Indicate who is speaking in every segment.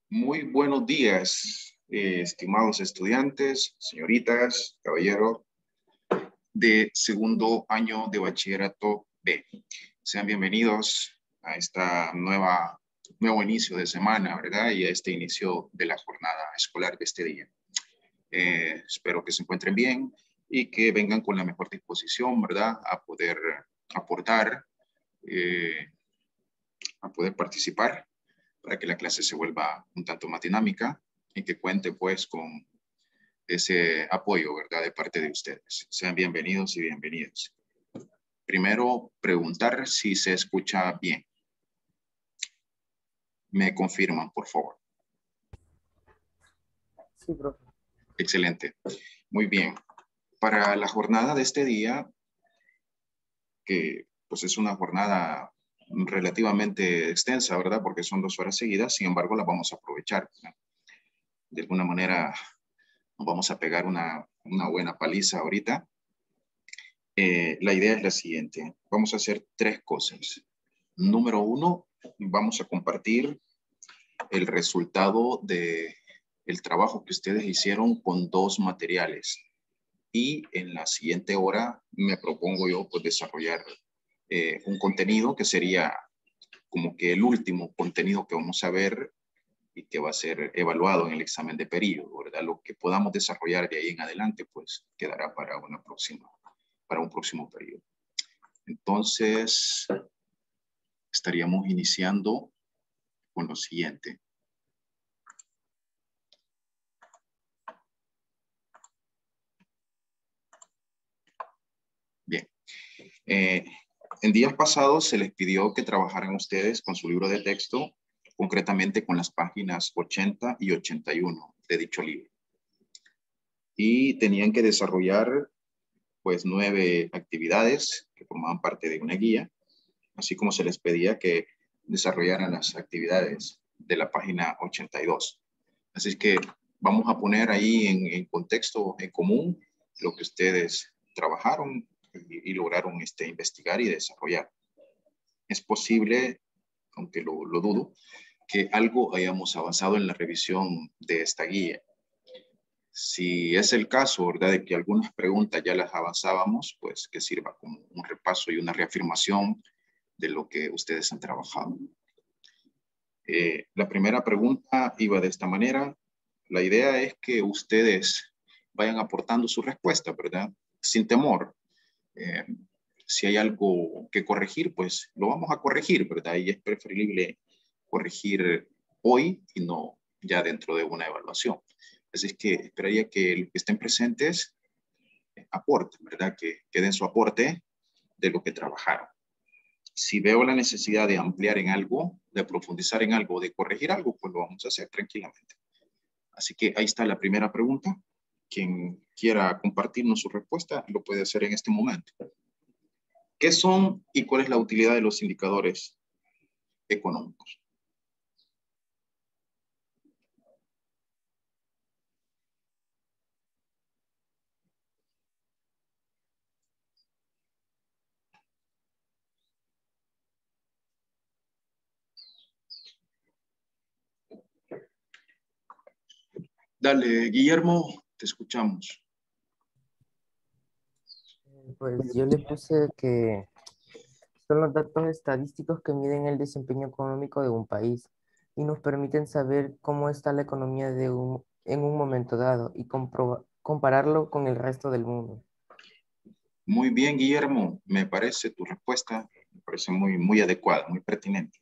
Speaker 1: Muy buenos días, estimados estudiantes, señoritas, caballero de segundo año de bachillerato B. Sean bienvenidos a esta nuevo inicio de semana, ¿verdad? Y a este inicio de la jornada escolar de este día. Espero que se encuentren bien y que vengan con la mejor disposición, ¿verdad? A poder aportar, a poder participar, para que la clase se vuelva un tanto más dinámica y que cuente pues con ese apoyo, ¿verdad? De parte de ustedes. Sean bienvenidos y bienvenidas. Primero, preguntar si se escucha bien. Me confirman, por favor.
Speaker 2: Sí, profe.
Speaker 1: Excelente. Muy bien. Para la jornada de este día, que pues es una jornada relativamente extensa, ¿verdad? Porque son 2 horas seguidas, sin embargo, la vamos a aprovechar, ¿verdad? De alguna manera nos vamos a pegar una buena paliza ahorita. La idea es la siguiente. Vamos a hacer 3 cosas. Número 1, vamos a compartir el resultado del trabajo que ustedes hicieron con 2 materiales. Y en la siguiente hora me propongo yo pues desarrollar un contenido que sería como que el último contenido que vamos a ver y que va a ser evaluado en el examen de periodo, ¿verdad? Lo que podamos desarrollar de ahí en adelante, pues quedará para un próximo periodo. Entonces, estaríamos iniciando con lo siguiente. Bien. Eh, en días pasados se les pidió que trabajaran ustedes con su libro de texto, concretamente con las páginas 80 y 81 de dicho libro. Y tenían que desarrollar pues 9 actividades que formaban parte de una guía, así como se les pedía que desarrollaran las actividades de la página 82. Así que vamos a poner ahí en contexto en común lo que ustedes trabajaron y lograron investigar y desarrollar. Es posible, aunque lo dudo, que algo hayamos avanzado en la revisión de esta guía. Si es el caso, ¿verdad?, de que algunas preguntas ya las avanzábamos, pues que sirva como un repaso y una reafirmación de lo que ustedes han trabajado. La primera pregunta iba de esta manera. La idea es que ustedes vayan aportando su respuesta, ¿verdad? Sin temor. Eh, si hay algo que corregir, pues lo vamos a corregir, ¿verdad? Y es preferible corregir hoy y no ya dentro de una evaluación. Así es que esperaría que los que estén presentes aporten, ¿verdad? Que den su aporte de lo que trabajaron. Si veo la necesidad de ampliar en algo, de profundizar en algo, de corregir algo, pues lo vamos a hacer tranquilamente. Así que ahí está la primera pregunta. Quien quiera compartirnos su respuesta lo puede hacer en este momento. ¿Qué son y cuál es la utilidad de los indicadores económicos? Dale, Guillermo, te escuchamos.
Speaker 2: Pues yo le puse que son los datos estadísticos que miden el desempeño económico de un país y nos permiten saber cómo está la economía en un momento dado y compararlo con el resto del mundo.
Speaker 1: Muy bien, Guillermo. Me parece tu respuesta, me parece muy adecuada, muy pertinente.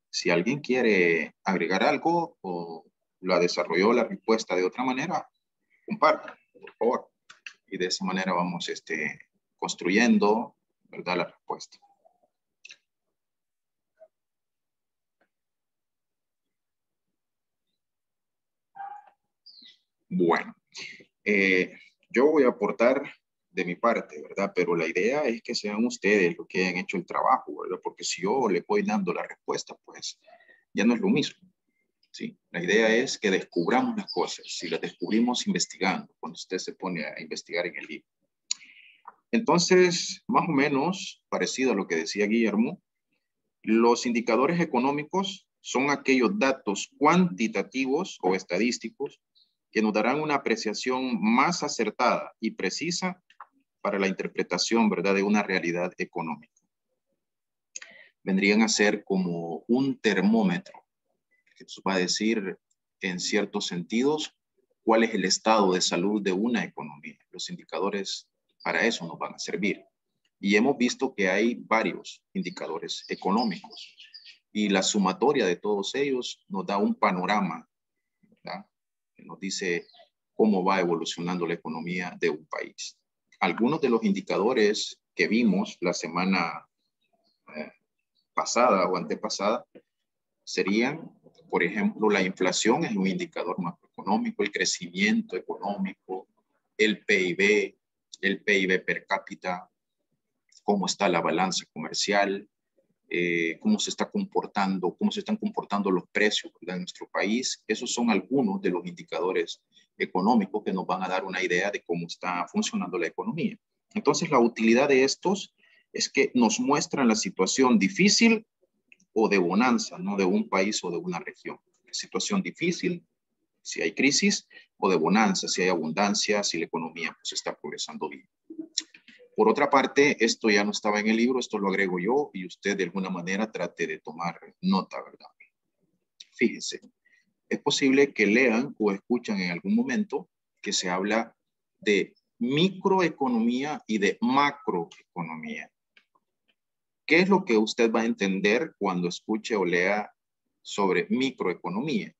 Speaker 1: Si alguien quiere agregar algo o la desarrolló la respuesta de otra manera, comparta, por favor. Y de esa manera vamos construyendo, ¿verdad?, la respuesta. Bueno, eh, yo voy a aportar de mi parte, ¿verdad? Pero la idea es que sean ustedes los que hayan hecho el trabajo, ¿verdad? Porque si yo le voy dando la respuesta, pues ya no es lo mismo. Sí, la idea es que descubramos las cosas. Si las descubrimos investigando, cuando usted se pone a investigar en el libro. Entonces, más o menos, parecido a lo que decía Guillermo, los indicadores económicos son aquellos datos cuantitativos o estadísticos que nos darán una apreciación más acertada y precisa para la interpretación, ¿verdad?, de una realidad económica. Vendrían a ser como un termómetro que nos va a decir, en ciertos sentidos, cuál es el estado de salud de una economía. Los indicadores para eso nos van a servir. Y hemos visto que hay varios indicadores económicos y la sumatoria de todos ellos nos da un panorama, ¿verdad?, que nos dice cómo va evolucionando la economía de un país. Algunos de los indicadores que vimos la semana pasada o antepasada serían, por ejemplo, la inflación es un indicador macroeconómico, el crecimiento económico, el PIB per cápita, cómo está la balanza comercial, cómo se está comportando, cómo se están comportando los precios, ¿verdad?, en nuestro país. Esos son algunos de los indicadores económicos que nos van a dar una idea de cómo está funcionando la economía. Entonces, la utilidad de estos es que nos muestran la situación difícil o de bonanza, ¿no?, de un país o de una región. Situación difícil, si hay crisis, o de bonanza, si hay abundancia, si la economía pues está progresando bien. Por otra parte, esto ya no estaba en el libro, esto lo agrego yo y usted de alguna manera trate de tomar nota, ¿verdad? Fíjense, es posible que lean o escuchan en algún momento que se habla de microeconomía y de macroeconomía. ¿Qué es lo que usted va a entender cuando escuche o lea sobre microeconomía?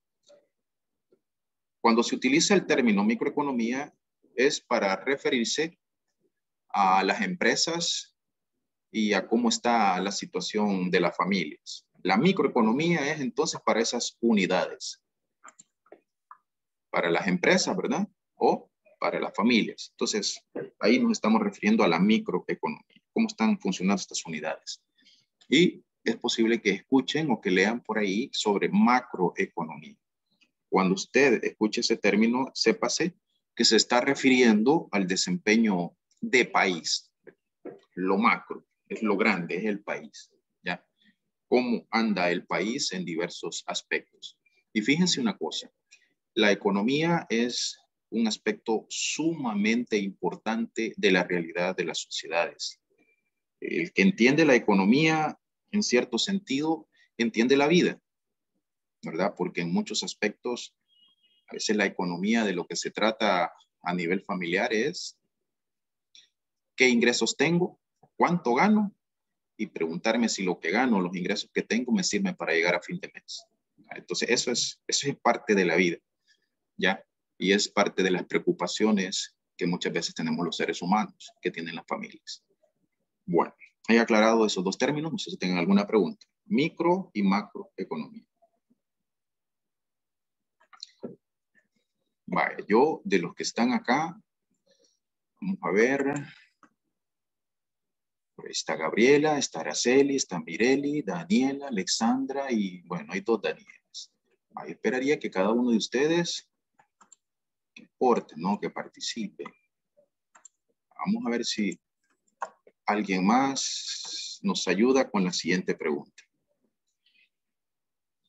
Speaker 1: Cuando se utiliza el término microeconomía es para referirse a las empresas y a cómo está la situación de las familias. La microeconomía es entonces para esas unidades, para las empresas, ¿verdad? O para las familias. Entonces, ahí nos estamos refiriendo a la microeconomía, cómo están funcionando estas unidades. Y es posible que escuchen o que lean por ahí sobre macroeconomía. Cuando usted escuche ese término, sépase que se está refiriendo al desempeño de país. Lo macro es lo grande, es el país, ¿ya? Cómo anda el país en diversos aspectos. Y fíjense una cosa, la economía es un aspecto sumamente importante de la realidad de las sociedades. El que entiende la economía, en cierto sentido, entiende la vida, ¿verdad? Porque en muchos aspectos, a veces la economía de lo que se trata a nivel familiar es qué ingresos tengo, cuánto gano y preguntarme si lo que gano, los ingresos que tengo me sirven para llegar a fin de mes. Entonces, eso es parte de la vida, ¿ya? Y es parte de las preocupaciones que muchas veces tenemos los seres humanos, que tienen las familias. Bueno, he aclarado esos dos términos, no sé si tienen alguna pregunta. Micro y macroeconomía. Vale, yo de los que están acá, vamos a ver. Está Gabriela, está Araceli, está Mireli, Daniela, Alexandra y bueno, hay dos Danielas. Ahí esperaría que cada uno de ustedes aporte, ¿no? Que participe. Vamos a ver si alguien más nos ayuda con la siguiente pregunta.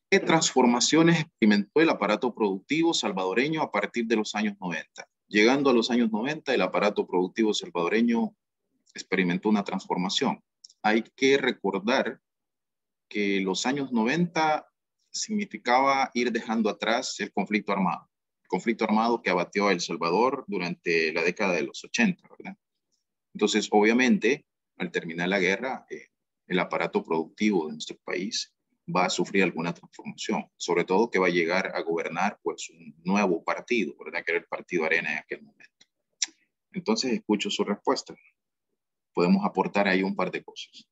Speaker 1: ¿Qué transformaciones experimentó el aparato productivo salvadoreño a partir de los años 90? Llegando a los años 90, el aparato productivo salvadoreño experimentó una transformación. Hay que recordar que los años 90 significaba ir dejando atrás el conflicto armado que abatió a El Salvador durante la década de los 80, ¿verdad? Entonces, obviamente, al terminar la guerra, el aparato productivo de nuestro país va a sufrir alguna transformación, sobre todo que va a llegar a gobernar pues un nuevo partido, ¿verdad? Que era el Partido Arena en aquel momento. Entonces, escucho su respuesta. Podemos aportar ahí un par de cosas.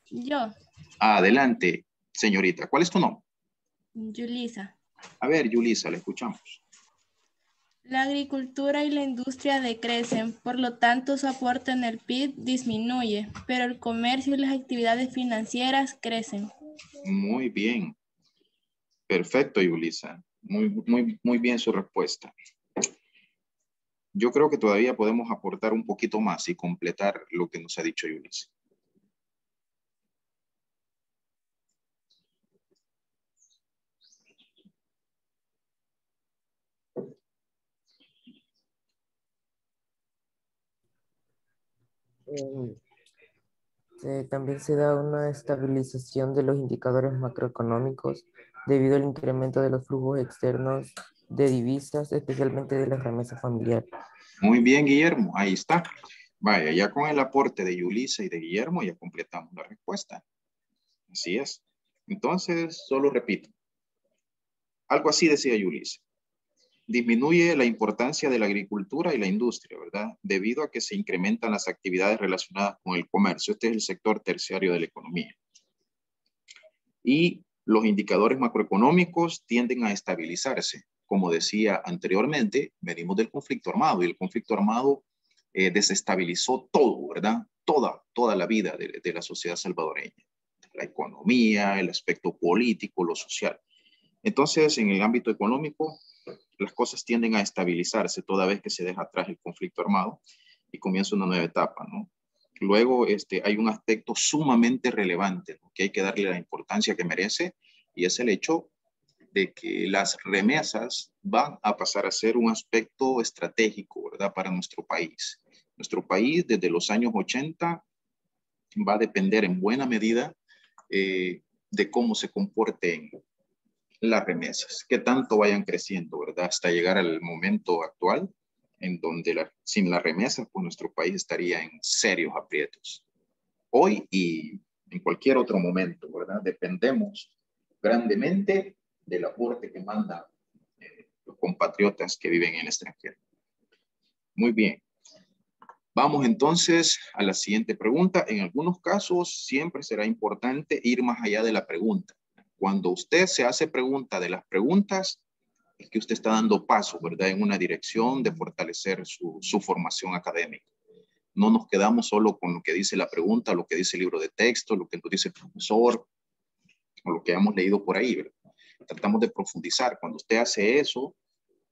Speaker 3: Yo,
Speaker 1: Adelante, señorita. ¿Cuál es tu nombre?
Speaker 3: Yulisa.
Speaker 1: A ver, Yulisa, la escuchamos.
Speaker 3: La agricultura y la industria decrecen, por lo tanto su aporte en el PIB disminuye, pero el comercio y las actividades financieras crecen.
Speaker 1: Muy bien. Perfecto, Yulisa. Muy bien su respuesta. Yo creo que todavía podemos aportar un poquito más y completar lo que nos ha dicho Yulisa.
Speaker 2: También se da una estabilización de los indicadores macroeconómicos debido al incremento de los flujos externos de divisas, especialmente de las remesas familiares.
Speaker 1: Muy bien, Guillermo. Ahí está. Vaya, ya con el aporte de Yulisa y de Guillermo ya completamos la respuesta. Así es. Entonces, solo repito. Algo así decía Yulisa. Disminuye la importancia de la agricultura y la industria, ¿verdad? Debido a que se incrementan las actividades relacionadas con el comercio. Este es el sector terciario de la economía. Y los indicadores macroeconómicos tienden a estabilizarse. Como decía anteriormente, venimos del conflicto armado y el conflicto armado desestabilizó todo, ¿verdad? Toda la vida de la sociedad salvadoreña. La economía, el aspecto político, lo social. Entonces, en el ámbito económico, las cosas tienden a estabilizarse toda vez que se deja atrás el conflicto armado y comienza una nueva etapa, ¿no? Luego hay un aspecto sumamente relevante, ¿no? Que hay que darle la importancia que merece y es el hecho de que las remesas van a pasar a ser un aspecto estratégico, ¿verdad? Para nuestro país. Nuestro país desde los años 80 va a depender en buena medida de cómo se comporten las remesas, que tanto vayan creciendo, ¿verdad? Hasta llegar al momento actual en donde sin las remesas, pues nuestro país estaría en serios aprietos. Hoy y en cualquier otro momento, ¿verdad? Dependemos grandemente del aporte que mandan los compatriotas que viven en el extranjero. Muy bien. Vamos entonces a la siguiente pregunta. En algunos casos siempre será importante ir más allá de la pregunta. Cuando usted se hace pregunta de las preguntas, es que usted está dando paso, ¿verdad? En una dirección de fortalecer su formación académica. No nos quedamos solo con lo que dice la pregunta, lo que dice el libro de texto, lo que nos dice el profesor, o lo que hemos leído por ahí, ¿verdad? Tratamos de profundizar. Cuando usted hace eso,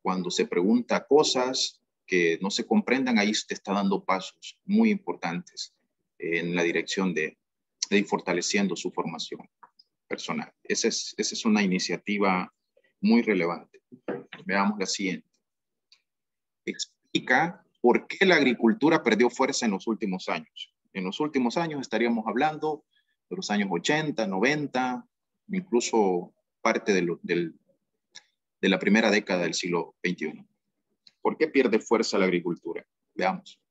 Speaker 1: cuando se pregunta cosas que no se comprendan, ahí usted está dando pasos muy importantes en la dirección de ir fortaleciendo su formación personal. Esa es una iniciativa muy relevante. Veamos la siguiente. Explica por qué la agricultura perdió fuerza en los últimos años. En los últimos años estaríamos hablando de los años 80, 90, incluso parte de la primera década del siglo XXI. ¿Por qué pierde fuerza la agricultura? Veamos.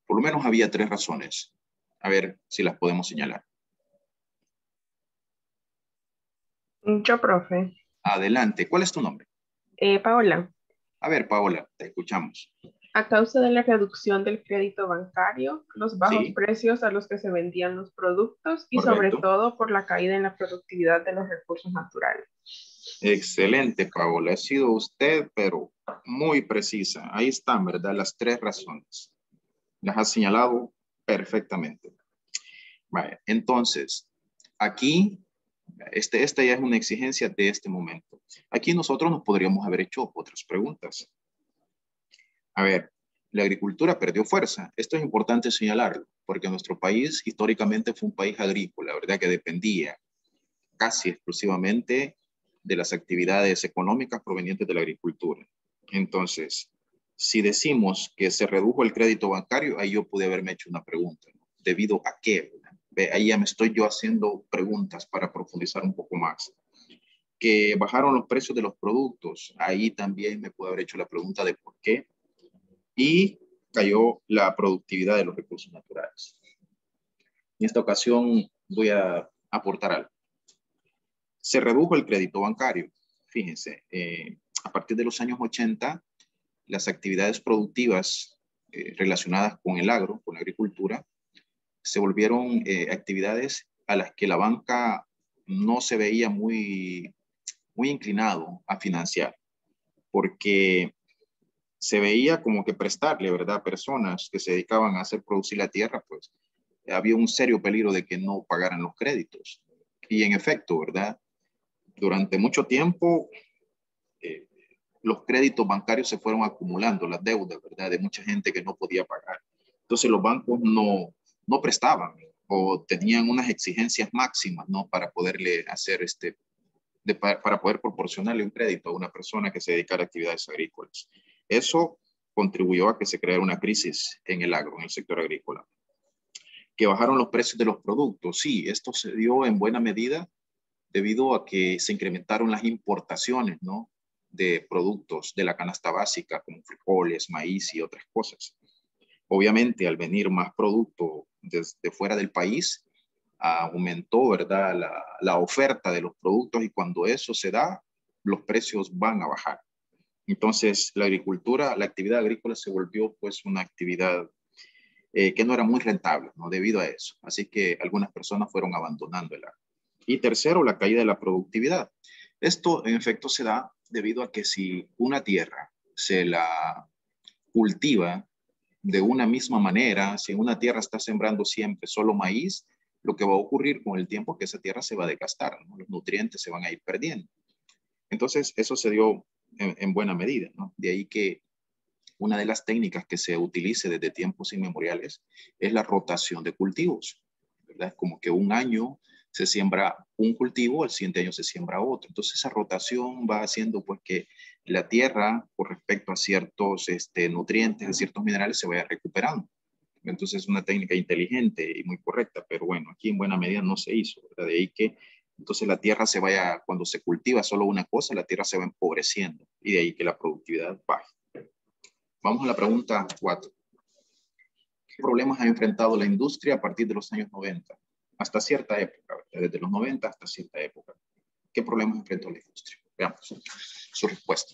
Speaker 1: Por lo menos había 3 razones. A ver si las podemos señalar.
Speaker 4: Yo, profe.
Speaker 1: Adelante. ¿Cuál es tu nombre?
Speaker 4: Paola.
Speaker 1: A ver, Paola, te escuchamos.
Speaker 4: A causa de la reducción del crédito bancario, los bajos
Speaker 1: Sí.
Speaker 4: precios a los que se vendían los productos y
Speaker 1: Correcto.
Speaker 4: sobre todo por la caída en la productividad de los recursos naturales.
Speaker 1: Excelente, Paola. Ha sido usted, pero muy precisa. Ahí están, ¿verdad? Las 3 razones. Las ha señalado perfectamente. Vale, entonces, aquí, esta ya es una exigencia de este momento. Aquí nosotros nos podríamos haber hecho otras preguntas. A ver, la agricultura perdió fuerza. Esto es importante señalarlo, porque nuestro país históricamente fue un país agrícola, ¿verdad? Que dependía casi exclusivamente de las actividades económicas provenientes de la agricultura. Entonces, si decimos que se redujo el crédito bancario, ahí yo pude haberme hecho una pregunta, ¿no? ¿Debido a qué? Ve, ahí ya me estoy yo haciendo preguntas para profundizar un poco más. Que bajaron los precios de los productos, ahí también me pude haber hecho la pregunta de por qué. Y cayó la productividad de los recursos naturales. En esta ocasión voy a aportar algo. Se redujo el crédito bancario. Fíjense, a partir de los años 80, las actividades productivas relacionadas con el agro, con la agricultura, se volvieron actividades a las que la banca no se veía muy inclinado a financiar, porque se veía como que prestarle, ¿verdad? Personas que se dedicaban a hacer producir la tierra, pues había un serio peligro de que no pagaran los créditos. Y en efecto, ¿verdad? Durante mucho tiempo, los créditos bancarios se fueron acumulando, las deudas, ¿verdad? De mucha gente que no podía pagar. Entonces los bancos no prestaban o tenían unas exigencias máximas, ¿no? Para poderle hacer para poder proporcionarle un crédito a una persona que se dedicara a actividades agrícolas. Eso contribuyó a que se creara una crisis en el agro, en el sector agrícola. Que bajaron los precios de los productos. Sí, esto se dio en buena medida debido a que se incrementaron las importaciones, ¿no? De productos de la canasta básica, como frijoles, maíz y otras cosas. Obviamente, al venir más producto desde fuera del país, aumentó, ¿verdad? La oferta de los productos, y cuando eso se da, los precios van a bajar. Entonces, la agricultura, la actividad agrícola se volvió pues una actividad que no era muy rentable, ¿no? Debido a eso. Así que algunas personas fueron abandonando el agro. Y tercero, la caída de la productividad. Esto en efecto se da debido a que si una tierra se la cultiva de una misma manera, si en una tierra está sembrando siempre solo maíz, lo que va a ocurrir con el tiempo es que esa tierra se va a desgastar, ¿no? Los nutrientes se van a ir perdiendo. Entonces, eso se dio en buena medida, ¿no? De ahí que una de las técnicas que se utilice desde tiempos inmemoriales es la rotación de cultivos, ¿verdad? Es como que un año se siembra un cultivo, el siguiente año se siembra otro. Entonces, esa rotación va haciendo pues que la tierra, con respecto a ciertos nutrientes, a ciertos minerales, se vaya recuperando. Entonces, es una técnica inteligente y muy correcta, pero bueno, aquí en buena medida no se hizo, ¿verdad? De ahí que entonces la tierra se vaya, cuando se cultiva solo una cosa, la tierra se va empobreciendo, y de ahí que la productividad baje. Vamos a la pregunta 4. ¿Qué problemas ha enfrentado la industria a partir de los años 90? Hasta cierta época, ¿verdad? Desde los 90 hasta cierta época. ¿Qué problemas enfrentó la industria? Veamos su respuesta.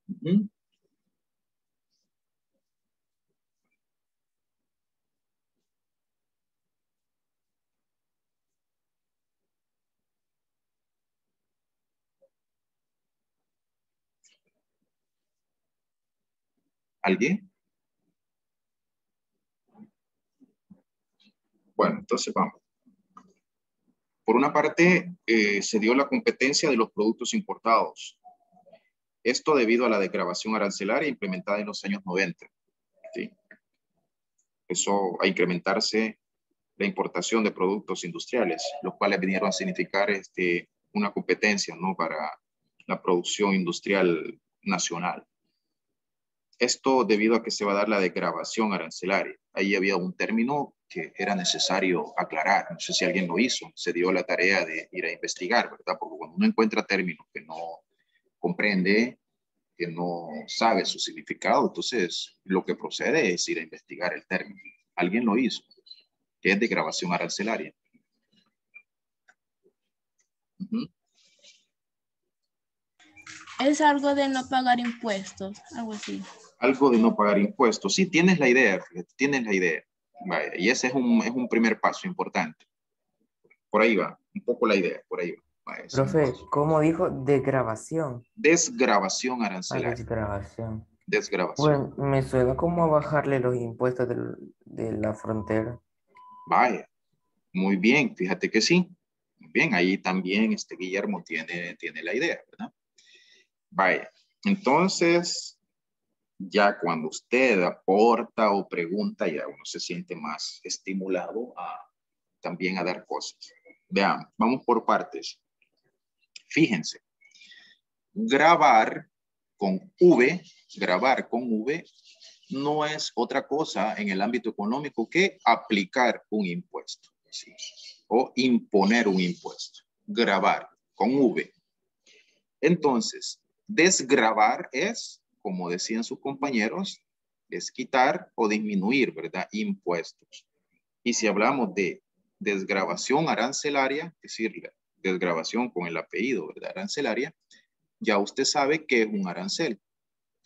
Speaker 1: Uh-huh. ¿Alguien? Bueno, entonces vamos. Por una parte, se dio la competencia de los productos importados. Esto debido a la desgravación arancelaria implementada en los años 90. ¿Sí? Empezó a incrementarse la importación de productos industriales, los cuales vinieron a significar una competencia, ¿no?, para la producción industrial nacional. Esto debido a que se va a dar la desgravación arancelaria. Ahí había un término que era necesario aclarar. No sé si alguien lo hizo. Se dio la tarea de ir a investigar, ¿verdad? Porque cuando uno encuentra términos que no comprende, que no sabe su significado, entonces lo que procede es ir a investigar el término. Alguien lo hizo, que es desgravación arancelaria. Uh-huh.
Speaker 3: Es algo de no pagar impuestos, algo así.
Speaker 1: Algo de no pagar impuestos. Sí, tienes la idea, tienes la idea. Vaya, y ese es un primer paso importante. Por ahí va, un poco la idea, por ahí va. Vaya,
Speaker 2: Profe, ¿cómo dijo? Desgravación.
Speaker 1: Desgravación
Speaker 2: Ah,
Speaker 1: arancelaria.
Speaker 2: desgravación.
Speaker 1: Desgravación.
Speaker 2: Bueno, me suena como a bajarle los impuestos de la frontera.
Speaker 1: Vaya, muy bien, fíjate que sí. Muy bien, ahí también Guillermo tiene la idea, ¿verdad? Vaya, entonces, ya cuando usted aporta o pregunta, ya uno se siente más estimulado también a dar cosas. Vean, vamos por partes. Fíjense, grabar con V, no es otra cosa en el ámbito económico que aplicar un impuesto, ¿sí?, o imponer un impuesto. Grabar con V. Entonces, desgravar es, como decían sus compañeros, es quitar o disminuir, ¿verdad?, impuestos. Y si hablamos de desgravación arancelaria, es decir, desgravación con el apellido, ¿verdad?, arancelaria, ya usted sabe qué es un arancel.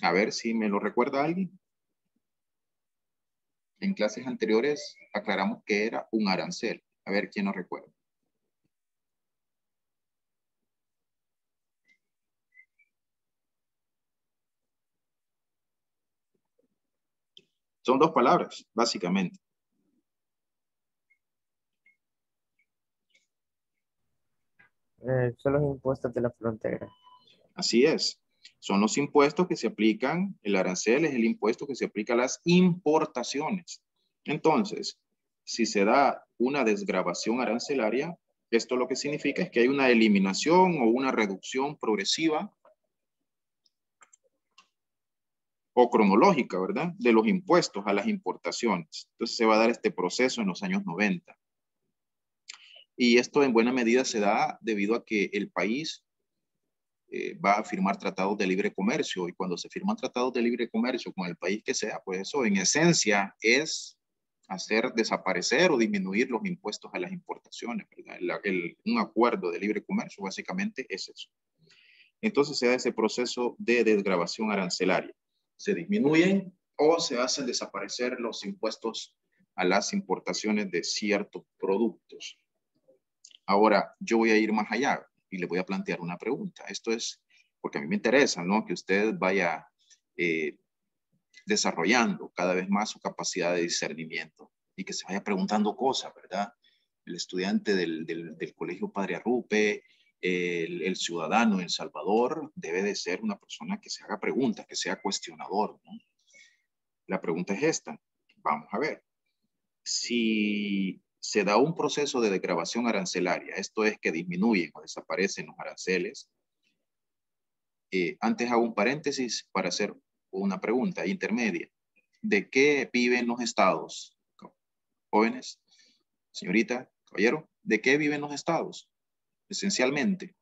Speaker 1: A ver si me lo recuerda alguien. En clases anteriores aclaramos que era un arancel. A ver quién nos recuerda. Son dos palabras, básicamente.
Speaker 2: Son los impuestos de la frontera.
Speaker 1: Así es. Son los impuestos que se aplican, el arancel es el impuesto que se aplica a las importaciones. Entonces, si se da una desgravación arancelaria, esto lo que significa es que hay una eliminación o una reducción progresiva o cronológica, ¿verdad?, de los impuestos a las importaciones. Entonces se va a dar este proceso en los años 90. Y esto en buena medida se da debido a que el país va a firmar tratados de libre comercio, y cuando se firman tratados de libre comercio con el país que sea, pues eso en esencia es hacer desaparecer o disminuir los impuestos a las importaciones, ¿verdad? Un acuerdo de libre comercio básicamente es eso. Entonces se da ese proceso de desgravación arancelaria. Se disminuyen o se hacen desaparecer los impuestos a las importaciones de ciertos productos. Ahora, yo voy a ir más allá y le voy a plantear una pregunta. Esto es porque a mí me interesa, ¿no?, que usted vaya desarrollando cada vez más su capacidad de discernimiento y que se vaya preguntando cosas, ¿verdad? El estudiante del Colegio Padre Arrupe, el ciudadano en El Salvador, debe de ser una persona que se haga preguntas, que sea cuestionador, ¿no? La pregunta es esta. Vamos a ver. Si se da un proceso de desgravación arancelaria, esto es que disminuyen o desaparecen los aranceles, antes hago un paréntesis para hacer una pregunta intermedia. ¿De qué viven los estados? Jóvenes, señorita, caballero, ¿de qué viven los estados? esencialmente.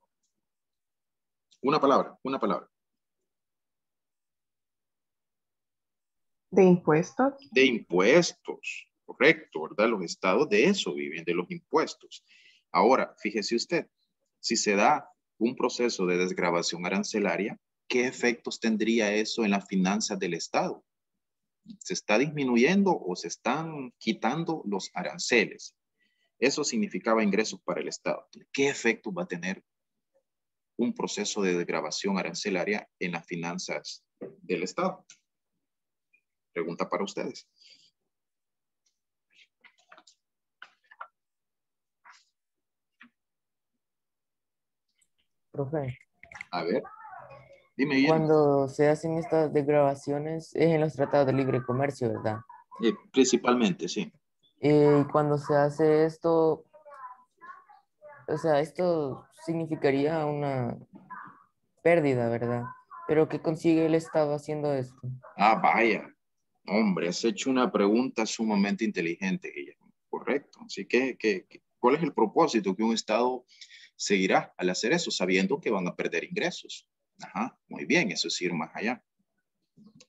Speaker 1: Una palabra, una palabra.
Speaker 4: De impuestos.
Speaker 1: De impuestos, correcto, ¿verdad? Los estados de eso viven, de los impuestos. Ahora, fíjese usted, si se da un proceso de desgravación arancelaria, ¿qué efectos tendría eso en las finanzas del estado? ¿Se está disminuyendo o se están quitando los aranceles? Eso significaba ingresos para el estado. ¿Qué efectos va a tener un proceso de desgravación arancelaria en las finanzas del estado? Pregunta para ustedes.
Speaker 2: Profe,
Speaker 1: A ver, dime bien.
Speaker 2: cuando se hacen estas desgravaciones es en los tratados de libre comercio, ¿verdad?
Speaker 1: Principalmente, sí.
Speaker 2: Y cuando se hace esto, o sea, esto significaría una pérdida, ¿verdad? Pero ¿qué consigue el Estado haciendo esto?
Speaker 1: Ah, vaya. Hombre, has hecho una pregunta sumamente inteligente, Guillermo. Correcto. Así que, ¿cuál es el propósito que un Estado seguirá al hacer eso, sabiendo que van a perder ingresos? Ajá, muy bien, eso es ir más allá.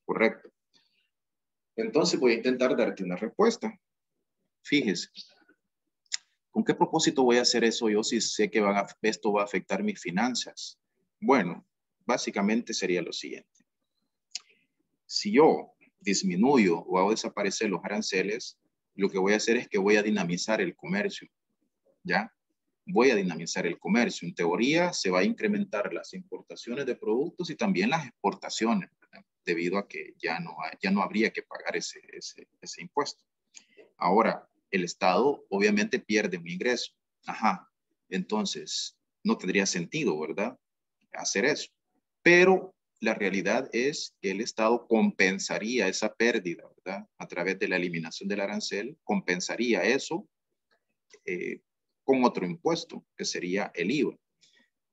Speaker 1: Correcto. Entonces voy a intentar darte una respuesta. Fíjese, ¿con qué propósito voy a hacer eso yo si sé que esto va a afectar mis finanzas? Bueno, básicamente sería lo siguiente. Si yo disminuyo o hago desaparecer los aranceles, lo que voy a hacer es que voy a dinamizar el comercio, ¿ya? Voy a dinamizar el comercio. En teoría, se va a incrementar las importaciones de productos y también las exportaciones, ¿verdad? Debido a que ya no habría que pagar ese impuesto. Ahora, el Estado obviamente pierde un ingreso. Ajá. Entonces, no tendría sentido, ¿verdad? Hacer eso. Pero la realidad es que el Estado compensaría esa pérdida, ¿verdad? A través de la eliminación del arancel, compensaría eso con otro impuesto, que sería el IVA.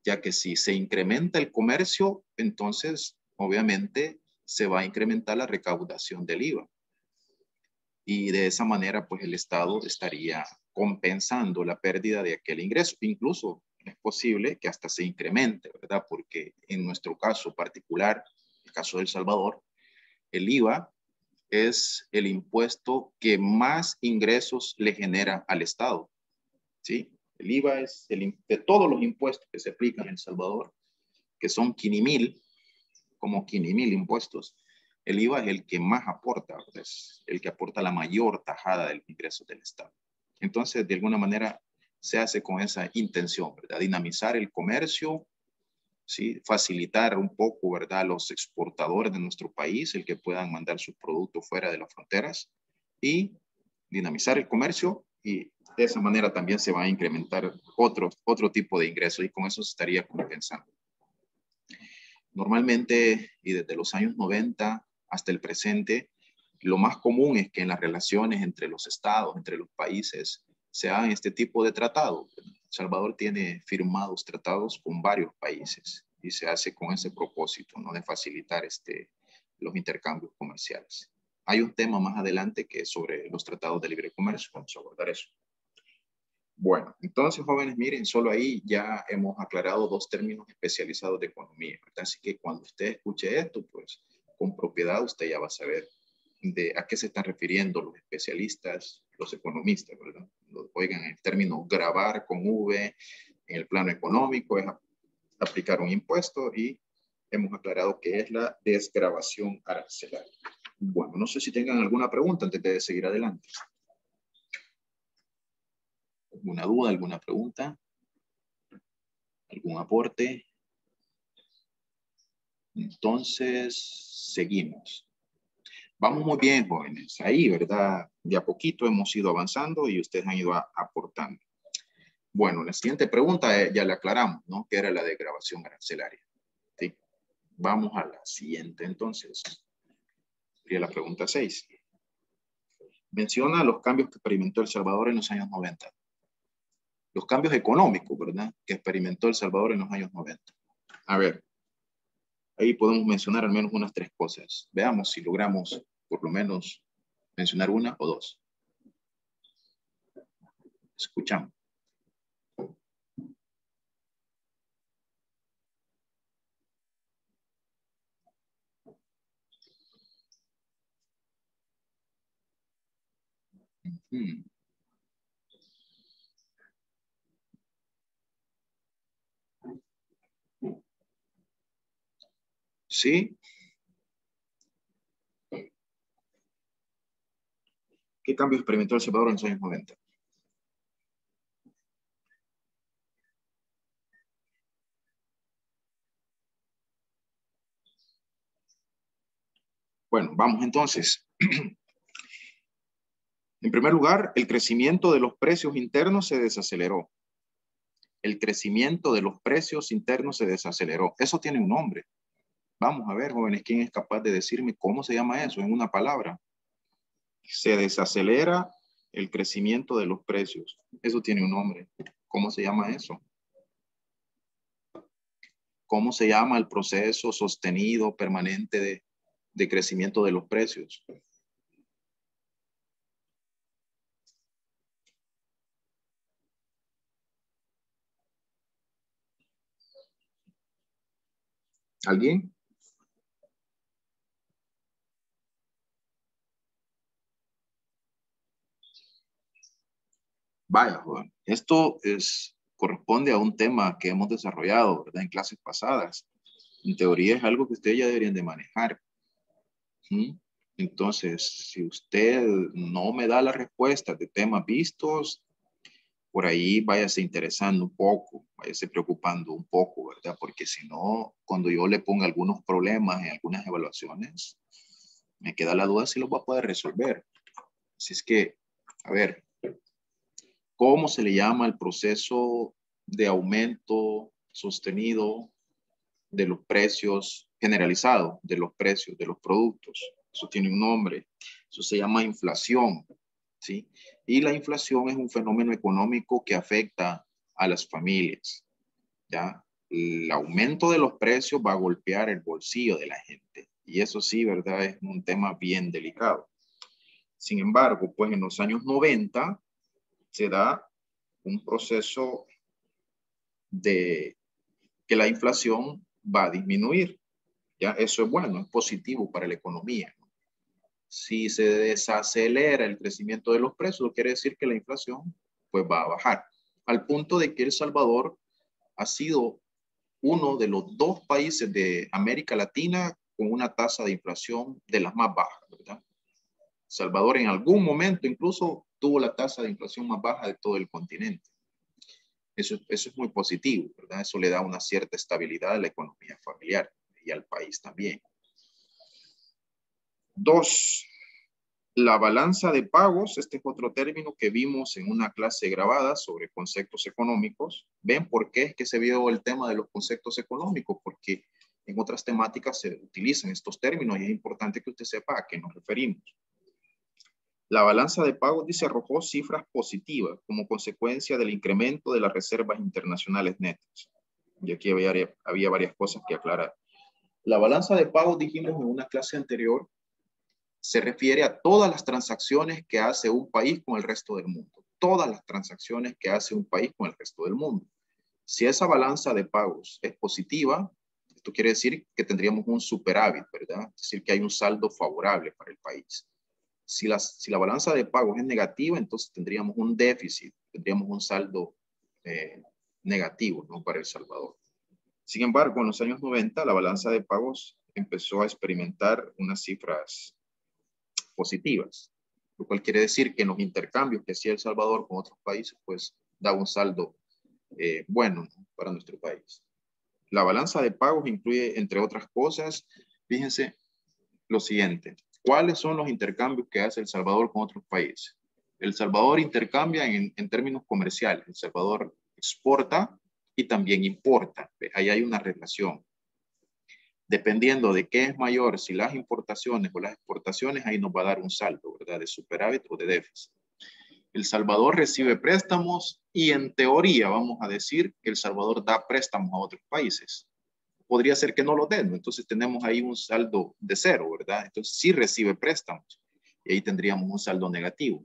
Speaker 1: Ya que si se incrementa el comercio, entonces obviamente se va a incrementar la recaudación del IVA. Y de esa manera, pues el Estado estaría compensando la pérdida de aquel ingreso. Incluso es posible que hasta se incremente, ¿verdad? Porque en nuestro caso particular, el caso de El Salvador, el IVA es el impuesto que más ingresos le genera al Estado, ¿sí? El IVA es de todos los impuestos que se aplican en El Salvador, que son 5,000, como 5,000 impuestos. El IVA es el que más aporta, es el que aporta la mayor tajada del ingreso del Estado. Entonces, de alguna manera, se hace con esa intención, ¿verdad? Dinamizar el comercio, ¿sí? Facilitar un poco, ¿verdad? Los exportadores de nuestro país, el que puedan mandar sus productos fuera de las fronteras y dinamizar el comercio, y de esa manera también se va a incrementar otro tipo de ingresos y con eso se estaría compensando. Normalmente, y desde los años 90 hasta el presente, lo más común es que en las relaciones entre los estados, entre los países, se hagan este tipo de tratados. El Salvador tiene firmados tratados con varios países y se hace con ese propósito, ¿no? De facilitar los intercambios comerciales. Hay un tema más adelante que es sobre los tratados de libre comercio, vamos a abordar eso. Bueno, entonces, jóvenes, miren, solo ahí ya hemos aclarado dos términos especializados de economía, ¿verdad? Así que cuando usted escuche esto, pues con propiedad usted ya va a saber de a qué se están refiriendo los especialistas, los economistas, ¿verdad? Oigan, el término gravar con V en el plano económico es aplicar un impuesto y hemos aclarado que es la desgravación arancelaria. Bueno, no sé si tengan alguna pregunta antes de seguir adelante. ¿Alguna duda, alguna pregunta? ¿Algún aporte? Entonces, seguimos. Vamos muy bien, jóvenes. Ahí, ¿verdad? De a poquito hemos ido avanzando y ustedes han ido aportando. Bueno, la siguiente pregunta ya la aclaramos, ¿no? Que era la de grabación arancelaria. ¿Sí? Vamos a la siguiente, entonces. Sería la pregunta 6. Menciona los cambios que experimentó El Salvador en los años 90. Los cambios económicos, ¿verdad? Que experimentó El Salvador en los años 90. A ver, ahí podemos mencionar al menos unas 3 cosas. Veamos si logramos por lo menos mencionar una o 2. Escuchamos. Hmm. ¿Sí? ¿Qué cambio experimentó El Salvador en los años 90? Bueno, vamos entonces. En primer lugar, el crecimiento de los precios internos se desaceleró. El crecimiento de los precios internos se desaceleró. Eso tiene un nombre. Vamos a ver, jóvenes, ¿quién es capaz de decirme cómo se llama eso en una palabra? Se desacelera el crecimiento de los precios. Eso tiene un nombre. ¿Cómo se llama eso? ¿Cómo se llama el proceso sostenido, permanente de crecimiento de los precios? ¿Alguien? Vaya, joven. Esto corresponde a un tema que hemos desarrollado, ¿verdad? En clases pasadas. En teoría es algo que ustedes ya deberían de manejar. ¿Mm? Entonces, si usted no me da la respuesta de temas vistos, por ahí váyase interesando un poco, váyase preocupando un poco, ¿verdad? Porque si no, cuando yo le ponga algunos problemas en algunas evaluaciones, me queda la duda si los va a poder resolver. Así es que, a ver, ¿cómo se le llama el proceso de aumento sostenido de los precios, generalizado de los precios de los productos? Eso tiene un nombre. Eso se llama inflación, ¿sí? Y la inflación es un fenómeno económico que afecta a las familias, ¿ya? El aumento de los precios va a golpear el bolsillo de la gente. Y eso sí, ¿verdad? Es un tema bien delicado. Sin embargo, pues en los años 90 se da un proceso de que la inflación va a disminuir. ¿Ya? Eso es bueno, es positivo para la economía. Si se desacelera el crecimiento de los precios, quiere decir que la inflación pues va a bajar. Al punto de que El Salvador ha sido uno de los 2 países de América Latina con una tasa de inflación de las más bajas, ¿verdad? Salvador en algún momento incluso tuvo la tasa de inflación más baja de todo el continente. Eso es muy positivo, ¿verdad? Eso le da una cierta estabilidad a la economía familiar y al país también. 2, la balanza de pagos. Este es otro término que vimos en una clase grabada sobre conceptos económicos. ¿Ven por qué es que se vio el tema de los conceptos económicos? Porque en otras temáticas se utilizan estos términos y es importante que usted sepa a qué nos referimos. La balanza de pagos, dice, arrojó cifras positivas como consecuencia del incremento de las reservas internacionales netas. Y aquí había varias cosas que aclarar. La balanza de pagos, dijimos en una clase anterior, se refiere a todas las transacciones que hace un país con el resto del mundo. Todas las transacciones que hace un país con el resto del mundo. Si esa balanza de pagos es positiva, esto quiere decir que tendríamos un superávit, ¿verdad? Es decir, que hay un saldo favorable para el país. Si la balanza de pagos es negativa, entonces tendríamos un déficit, tendríamos un saldo negativo, ¿no? Para El Salvador. Sin embargo, en los años 90, la balanza de pagos empezó a experimentar unas cifras positivas, lo cual quiere decir que en los intercambios que hacía El Salvador con otros países, pues da un saldo bueno, ¿no? Para nuestro país. La balanza de pagos incluye, entre otras cosas, fíjense lo siguiente. ¿Cuáles son los intercambios que hace El Salvador con otros países? El Salvador intercambia en términos comerciales. El Salvador exporta y también importa. Ahí hay una relación. Dependiendo de qué es mayor, si las importaciones o las exportaciones, ahí nos va a dar un saldo, ¿verdad? De superávit o de déficit. El Salvador recibe préstamos y en teoría vamos a decir que El Salvador da préstamos a otros países. Podría ser que no lo den, entonces tenemos ahí un saldo de cero, ¿verdad? Entonces sí recibe préstamos y ahí tendríamos un saldo negativo.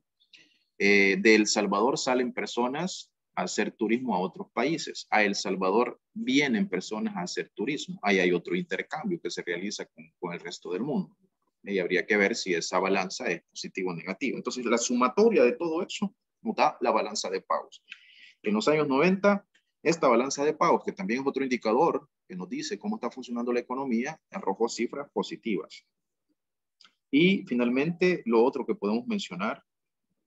Speaker 1: De El Salvador salen personas a hacer turismo a otros países. A El Salvador vienen personas a hacer turismo. Ahí hay otro intercambio que se realiza con el resto del mundo. Y habría que ver si esa balanza es positiva o negativa. Entonces, la sumatoria de todo eso nos da la balanza de pagos. En los años 90, esta balanza de pagos, que también es otro indicador que nos dice cómo está funcionando la economía, arrojó cifras positivas. Y finalmente, lo otro que podemos mencionar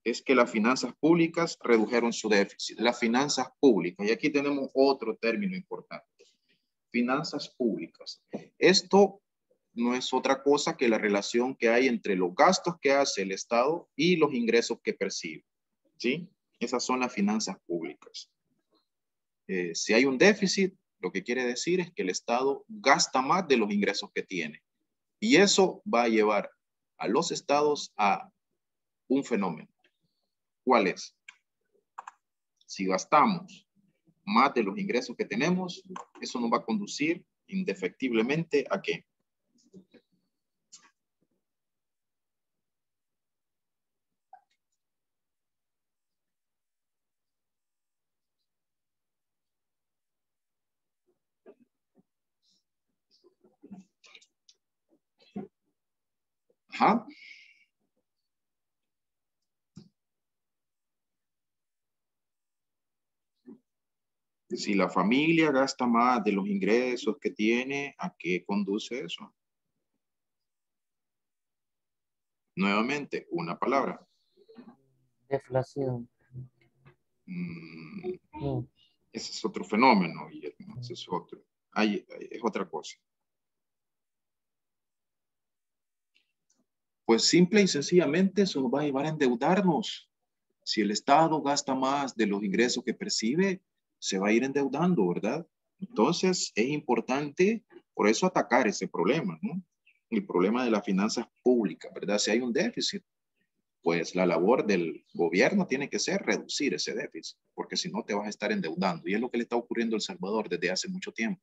Speaker 1: es que las finanzas públicas redujeron su déficit. Las finanzas públicas, y aquí tenemos otro término importante. Finanzas públicas. Esto no es otra cosa que la relación que hay entre los gastos que hace el Estado y los ingresos que percibe. ¿Sí? Esas son las finanzas públicas. Si hay un déficit, lo que quiere decir es que el Estado gasta más de los ingresos que tiene. Y eso va a llevar a los estados a un fenómeno. ¿Cuál es? Si gastamos más de los ingresos que tenemos, eso nos va a conducir indefectiblemente ¿a qué? Ajá. Si la familia gasta más de los ingresos que tiene, ¿a qué conduce eso? Nuevamente, una palabra.
Speaker 2: Deflación. No.
Speaker 1: Ese es otro fenómeno, Guillermo. Ese es otro. Es otra cosa. Pues simple y sencillamente eso nos va a llevar a endeudarnos. Si el Estado gasta más de los ingresos que percibe, se va a ir endeudando, ¿verdad? Entonces es importante por eso atacar ese problema, ¿no? El problema de las finanzas públicas, ¿verdad? Si hay un déficit, pues la labor del gobierno tiene que ser reducir ese déficit, porque si no te vas a estar endeudando. Y es lo que le está ocurriendo a El Salvador desde hace mucho tiempo.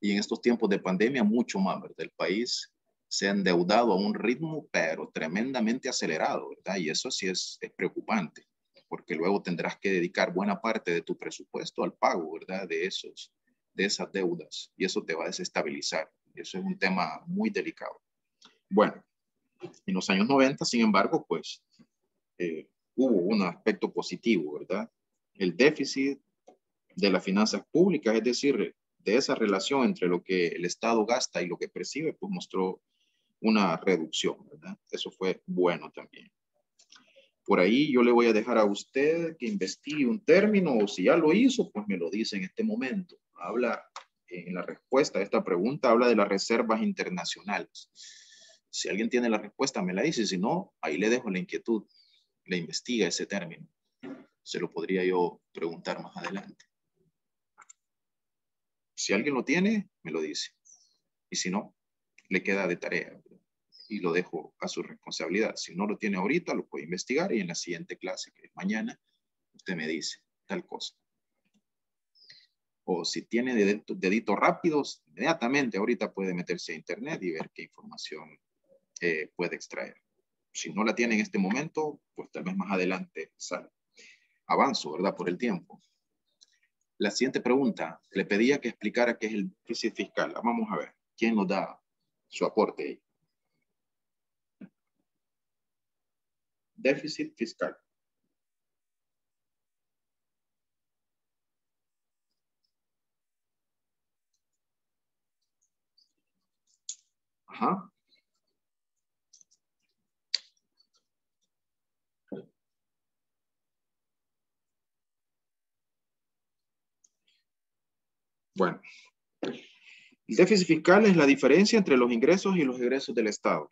Speaker 1: Y en estos tiempos de pandemia, mucho más, ¿verdad? El país se ha endeudado a un ritmo, pero tremendamente acelerado, ¿verdad? Y eso sí es preocupante, porque luego tendrás que dedicar buena parte de tu presupuesto al pago, ¿verdad? De esas deudas, y eso te va a desestabilizar. Y eso es un tema muy delicado. Bueno, en los años 90, sin embargo, pues hubo un aspecto positivo, ¿verdad? El déficit de las finanzas públicas, es decir, de esa relación entre lo que el Estado gasta y lo que percibe, pues mostró una reducción, ¿verdad? Eso fue bueno también. Por ahí yo le voy a dejar a usted que investigue un término, o si ya lo hizo, pues me lo dice en este momento. Habla, en la respuesta a esta pregunta, habla de las reservas internacionales. Si alguien tiene la respuesta, me la dice. Si no, ahí le dejo la inquietud. Le investiga ese término. Se lo podría yo preguntar más adelante. Si alguien lo tiene, me lo dice. Y si no, le queda de tarea y lo dejo a su responsabilidad. Si no lo tiene ahorita, lo puede investigar y en la siguiente clase, que es mañana, usted me dice tal cosa. O si tiene deditos rápidos, inmediatamente ahorita puede meterse a internet y ver qué información puede extraer. Si no la tiene en este momento, pues tal vez más adelante sale. Avanzo, ¿verdad? Por el tiempo. La siguiente pregunta, le pedía que explicara qué es el déficit fiscal. Vamos a ver, ¿quién nos da su aporte ahí? Déficit fiscal. Ajá. Bueno, el déficit fiscal es la diferencia entre los ingresos y los egresos del Estado.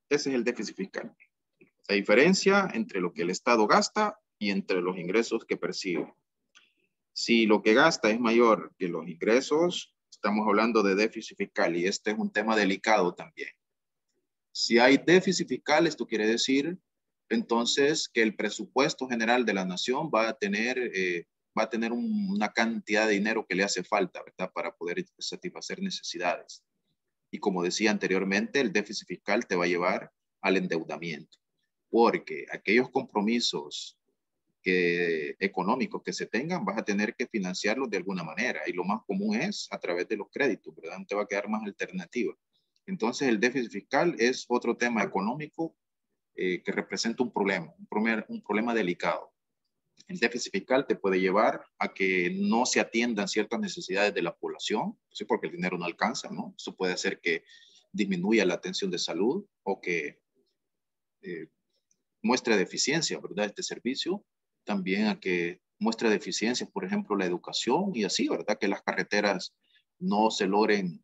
Speaker 1: Ese es el déficit fiscal. La diferencia entre lo que el Estado gasta y entre los ingresos que percibe. Si lo que gasta es mayor que los ingresos, estamos hablando de déficit fiscal y este es un tema delicado también. Si hay déficit fiscal, esto quiere decir entonces que el presupuesto general de la nación va a tener una cantidad de dinero que le hace falta, ¿verdad? Para poder satisfacer necesidades. Y como decía anteriormente, el déficit fiscal te va a llevar al endeudamiento, porque aquellos compromisos económicos que se tengan, vas a tener que financiarlos de alguna manera. Y lo más común es a través de los créditos, ¿verdad? No te va a quedar más alternativa. Entonces el déficit fiscal es otro tema económico que representa un problema delicado. El déficit fiscal te puede llevar a que no se atiendan ciertas necesidades de la población, ¿sí? Porque el dinero no alcanza, ¿no? Eso puede hacer que disminuya la atención de salud o que muestre deficiencia, ¿verdad? Este servicio, también a que muestre deficiencias, por ejemplo, la educación y así, ¿verdad? Que las carreteras no se logren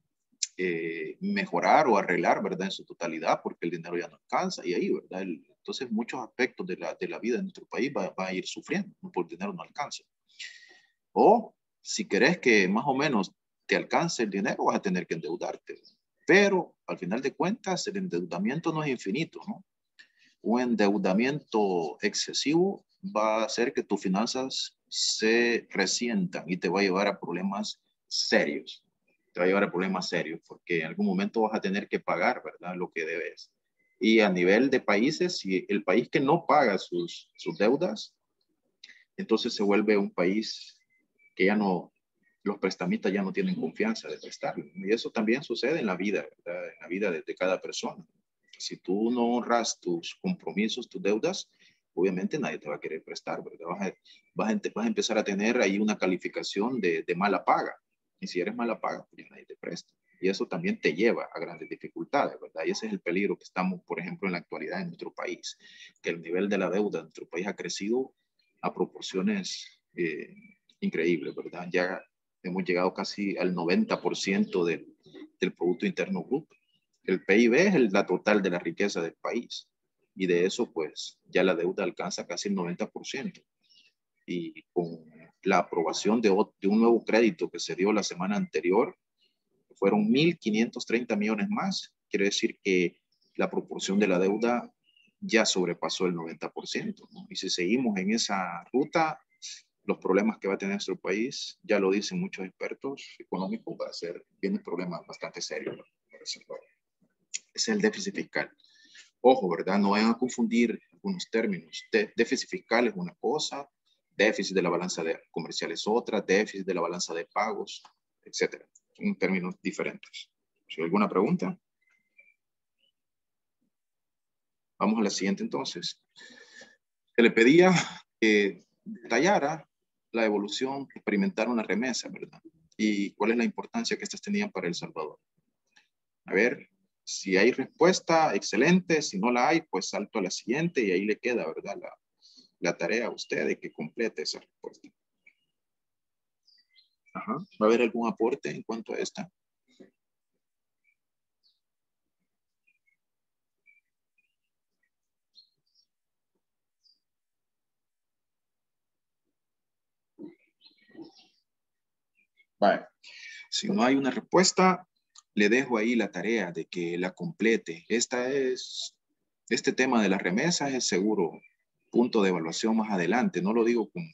Speaker 1: mejorar o arreglar, ¿verdad? En su totalidad, porque el dinero ya no alcanza y ahí, ¿verdad? Entonces, muchos aspectos de la vida de nuestro país va a ir sufriendo, ¿no? Porque el dinero no alcanza. O si querés que más o menos te alcance el dinero, vas a tener que endeudarte. Pero al final de cuentas, el endeudamiento no es infinito, ¿no? Un endeudamiento excesivo va a hacer que tus finanzas se resientan y te va a llevar a problemas serios. Te va a llevar a problemas serios porque en algún momento vas a tener que pagar, ¿verdad? Lo que debes. Y a nivel de países, si el país que no paga sus deudas, entonces se vuelve un país que ya no, los prestamistas ya no tienen confianza de prestarle. Y eso también sucede en la vida, ¿verdad? En la vida de cada persona. Si tú no honras tus compromisos, tus deudas, obviamente nadie te va a querer prestar, ¿verdad? Vas a empezar a tener ahí una calificación de mala paga. Y si eres mala paga, pues ya nadie te presta. Y eso también te lleva a grandes dificultades, ¿verdad? Y ese es el peligro que estamos, por ejemplo, en la actualidad en nuestro país, que el nivel de la deuda en nuestro país ha crecido a proporciones increíbles, ¿verdad? Ya hemos llegado casi al 90% del Producto Interno Bruto. El PIB es la total de la riqueza del país. Y de eso, pues, ya la deuda alcanza casi el 90%. Y con la aprobación de un nuevo crédito que se dio la semana anterior, fueron 1.530 millones más. Quiere decir que la proporción de la deuda ya sobrepasó el 90%, ¿no? Y si seguimos en esa ruta, los problemas que va a tener nuestro país, ya lo dicen muchos expertos económicos, viene un problema bastante serio, ¿no? Ese es el déficit fiscal. Ojo, ¿verdad? No vayan a confundir algunos términos. Déficit fiscal es una cosa, déficit de la balanza comercial es otra, déficit de la balanza de pagos, etcétera. Son términos diferentes. ¿Hay alguna pregunta? Vamos a la siguiente entonces. Se le pedía que detallara la evolución que experimentaron las remesas, ¿verdad? Y cuál es la importancia que estas tenían para El Salvador. A ver, si hay respuesta, excelente. Si no la hay, pues salto a la siguiente y ahí le queda, ¿verdad? La tarea a usted de que complete esa respuesta. Ajá. ¿Va a haber algún aporte en cuanto a esta? Vale. Si no hay una respuesta, le dejo ahí la tarea de que la complete. Este tema de las remesas es seguro punto de evaluación más adelante. No lo digo como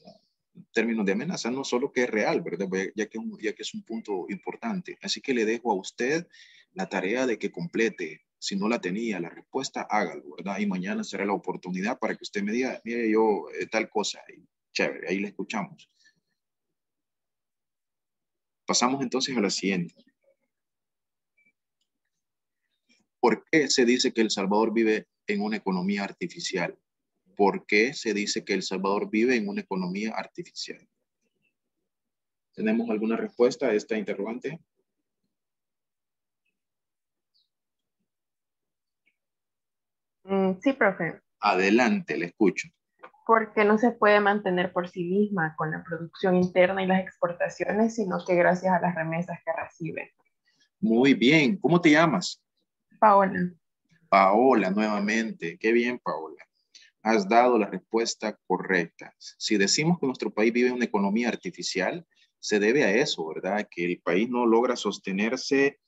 Speaker 1: términos de amenaza, no solo que es real, ¿verdad? Ya que es un punto importante. Así que le dejo a usted la tarea de que complete. Si no la tenía la respuesta, hágalo, ¿verdad? Y mañana será la oportunidad para que usted me diga, mire, yo tal cosa. Y chévere, ahí le escuchamos. Pasamos entonces a la siguiente. ¿Por qué se dice que El Salvador vive en una economía artificial? ¿Por qué se dice que El Salvador vive en una economía artificial? ¿Tenemos alguna respuesta a esta interrogante?
Speaker 4: Sí, profe.
Speaker 1: Adelante, le escucho.
Speaker 4: Porque no se puede mantener por sí misma con la producción interna y las exportaciones, sino que gracias a las remesas que recibe.
Speaker 1: Muy bien. ¿Cómo te llamas?
Speaker 4: Paola.
Speaker 1: Paola, nuevamente. Qué bien, Paola. Has dado la respuesta correcta. Si decimos que nuestro país vive en una economía artificial, se debe a eso, ¿verdad? Que el país no logra sostenerse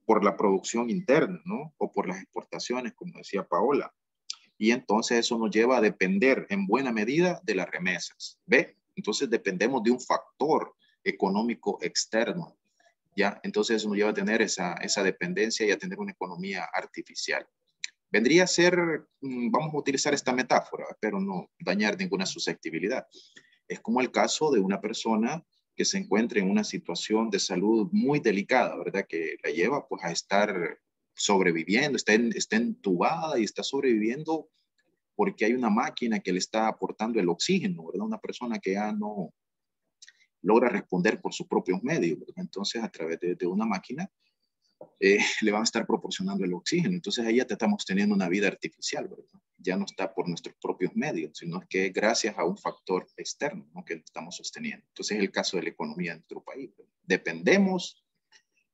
Speaker 1: por la producción interna, ¿no? O por las exportaciones, como decía Paola. Y entonces eso nos lleva a depender en buena medida de las remesas. ¿Ve? Entonces dependemos de un factor económico externo. ¿Ya? Entonces eso nos lleva a tener esa dependencia y a tener una economía artificial. Vendría a ser, vamos a utilizar esta metáfora, pero no dañar ninguna susceptibilidad. Es como el caso de una persona que se encuentra en una situación de salud muy delicada, ¿verdad? Que la lleva pues a estar sobreviviendo, está entubada y está sobreviviendo porque hay una máquina que le está aportando el oxígeno, ¿verdad? Una persona que ya no logra responder por sus propios medios, ¿verdad? Entonces, a través de una máquina, le van a estar proporcionando el oxígeno. Entonces, ahí ya estamos teniendo una vida artificial, ¿verdad? Ya no está por nuestros propios medios, sino que gracias a un factor externo, ¿no?, que estamos sosteniendo. Entonces, es el caso de la economía de nuestro país, ¿verdad? Dependemos,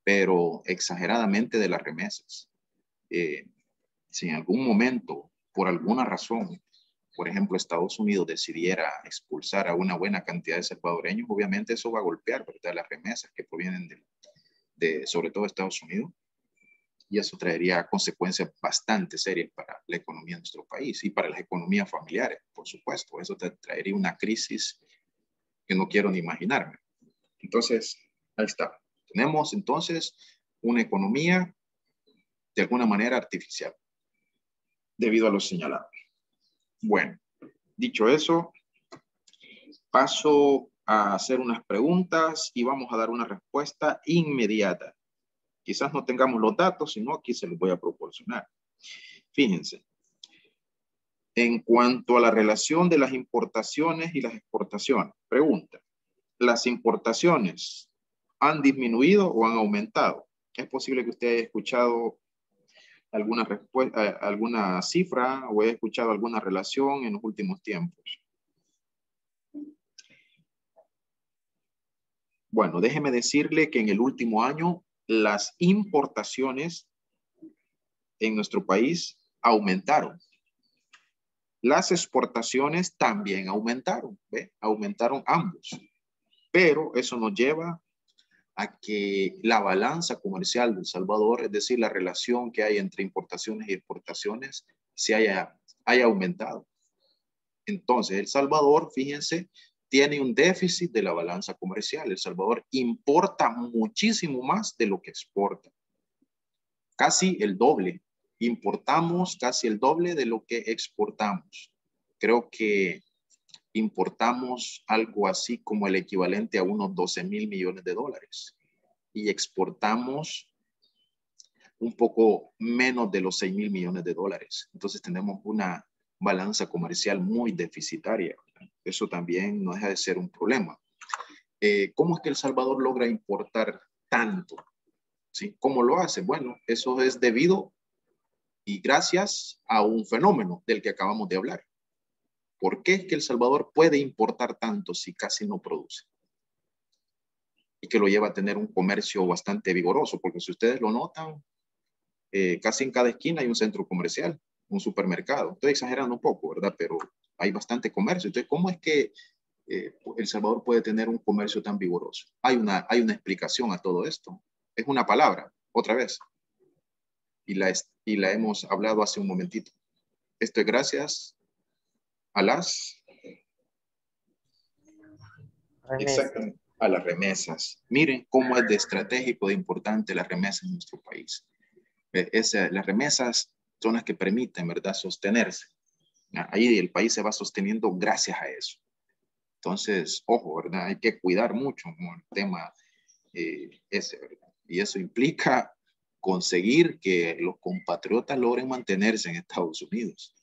Speaker 1: pero exageradamente, de las remesas. Si en algún momento, por alguna razón, por ejemplo, Estados Unidos decidiera expulsar a una buena cantidad de salvadoreños, obviamente eso va a golpear, ¿verdad?, las remesas que provienen sobre todo Estados Unidos, y eso traería consecuencias bastante serias para la economía de nuestro país y para las economías familiares, por supuesto. Eso traería una crisis que no quiero ni imaginarme. Entonces, ahí está. Tenemos entonces una economía de alguna manera artificial, debido a lo señalado. Bueno, dicho eso, paso a hacer unas preguntas y vamos a dar una respuesta inmediata. Quizás no tengamos los datos, sino aquí se los voy a proporcionar. Fíjense, en cuanto a la relación de las importaciones y las exportaciones, pregunta, ¿las importaciones han disminuido o han aumentado? Es posible que usted haya escuchado alguna cifra o haya escuchado alguna relación en los últimos tiempos. Bueno, déjeme decirle que en el último año las importaciones en nuestro país aumentaron. Las exportaciones también aumentaron, ¿ve? Aumentaron ambos. Pero eso nos lleva a que la balanza comercial de El Salvador, es decir, la relación que hay entre importaciones y exportaciones, se haya aumentado. Entonces, El Salvador, fíjense, tiene un déficit de la balanza comercial. El Salvador importa muchísimo más de lo que exporta. Casi el doble. Importamos casi el doble de lo que exportamos. Creo que importamos algo así como el equivalente a unos 12,000 millones de dólares y exportamos un poco menos de los 6,000 millones de dólares. Entonces tenemos una balanza comercial muy deficitaria. Eso también no deja de ser un problema. ¿Cómo es que El Salvador logra importar tanto? ¿Sí? ¿Cómo lo hace? Bueno, eso es debido y gracias a un fenómeno del que acabamos de hablar. ¿Por qué es que El Salvador puede importar tanto si casi no produce? Y que lo lleva a tener un comercio bastante vigoroso, porque si ustedes lo notan, casi en cada esquina hay un centro comercial, un supermercado. Estoy exagerando un poco, ¿verdad? Pero hay bastante comercio. Entonces, ¿cómo es que El Salvador puede tener un comercio tan vigoroso? Hay una explicación a todo esto. Es una palabra, otra vez. Y la hemos hablado hace un momentito. Esto es gracias a las... Exactamente, a las remesas. Miren cómo es de estratégico, de importante las remesas en nuestro país. Las remesas son las que permiten, ¿verdad?, sostenerse. Ahí el país se va sosteniendo gracias a eso. Entonces, ojo, ¿verdad? Hay que cuidar mucho con el tema ese, ¿verdad? Y eso implica conseguir que los compatriotas logren mantenerse en Estados Unidos,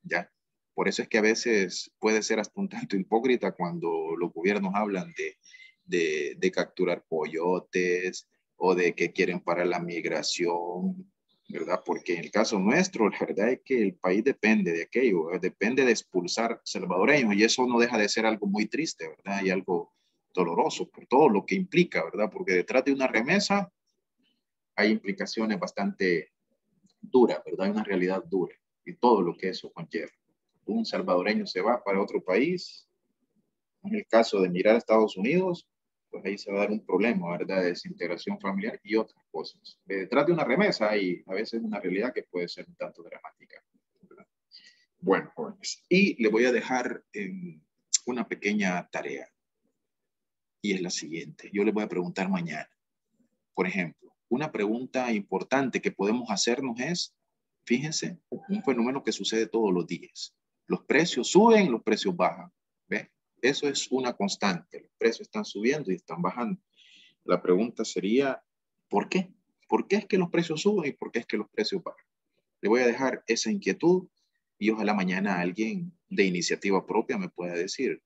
Speaker 1: ¿ya? Por eso es que a veces puede ser hasta un tanto hipócrita cuando los gobiernos hablan de capturar coyotes o de que quieren parar la migración, ¿verdad? Porque en el caso nuestro, la verdad es que el país depende de aquello, depende de expulsar salvadoreños, y eso no deja de ser algo muy triste, ¿verdad? Y algo doloroso por todo lo que implica, ¿verdad? Porque detrás de una remesa hay implicaciones bastante duras, ¿verdad? Hay una realidad dura y todo lo que eso conlleva. Un salvadoreño se va para otro país, en el caso de mirar a Estados Unidos, pues ahí se va a dar un problema, ¿verdad? De desintegración familiar y otras cosas. Detrás de una remesa hay a veces una realidad que puede ser un tanto dramática, ¿verdad? Bueno, jóvenes, y le voy a dejar una pequeña tarea, y es la siguiente. Yo les voy a preguntar mañana, por ejemplo, una pregunta importante que podemos hacernos es, fíjense, un fenómeno que sucede todos los días. Los precios suben, los precios bajan. ¿Ve? Eso es una constante. Los precios están subiendo y están bajando. La pregunta sería, ¿por qué? ¿Por qué es que los precios suben y por qué es que los precios bajan? Le voy a dejar esa inquietud y ojalá mañana alguien de iniciativa propia me pueda decir,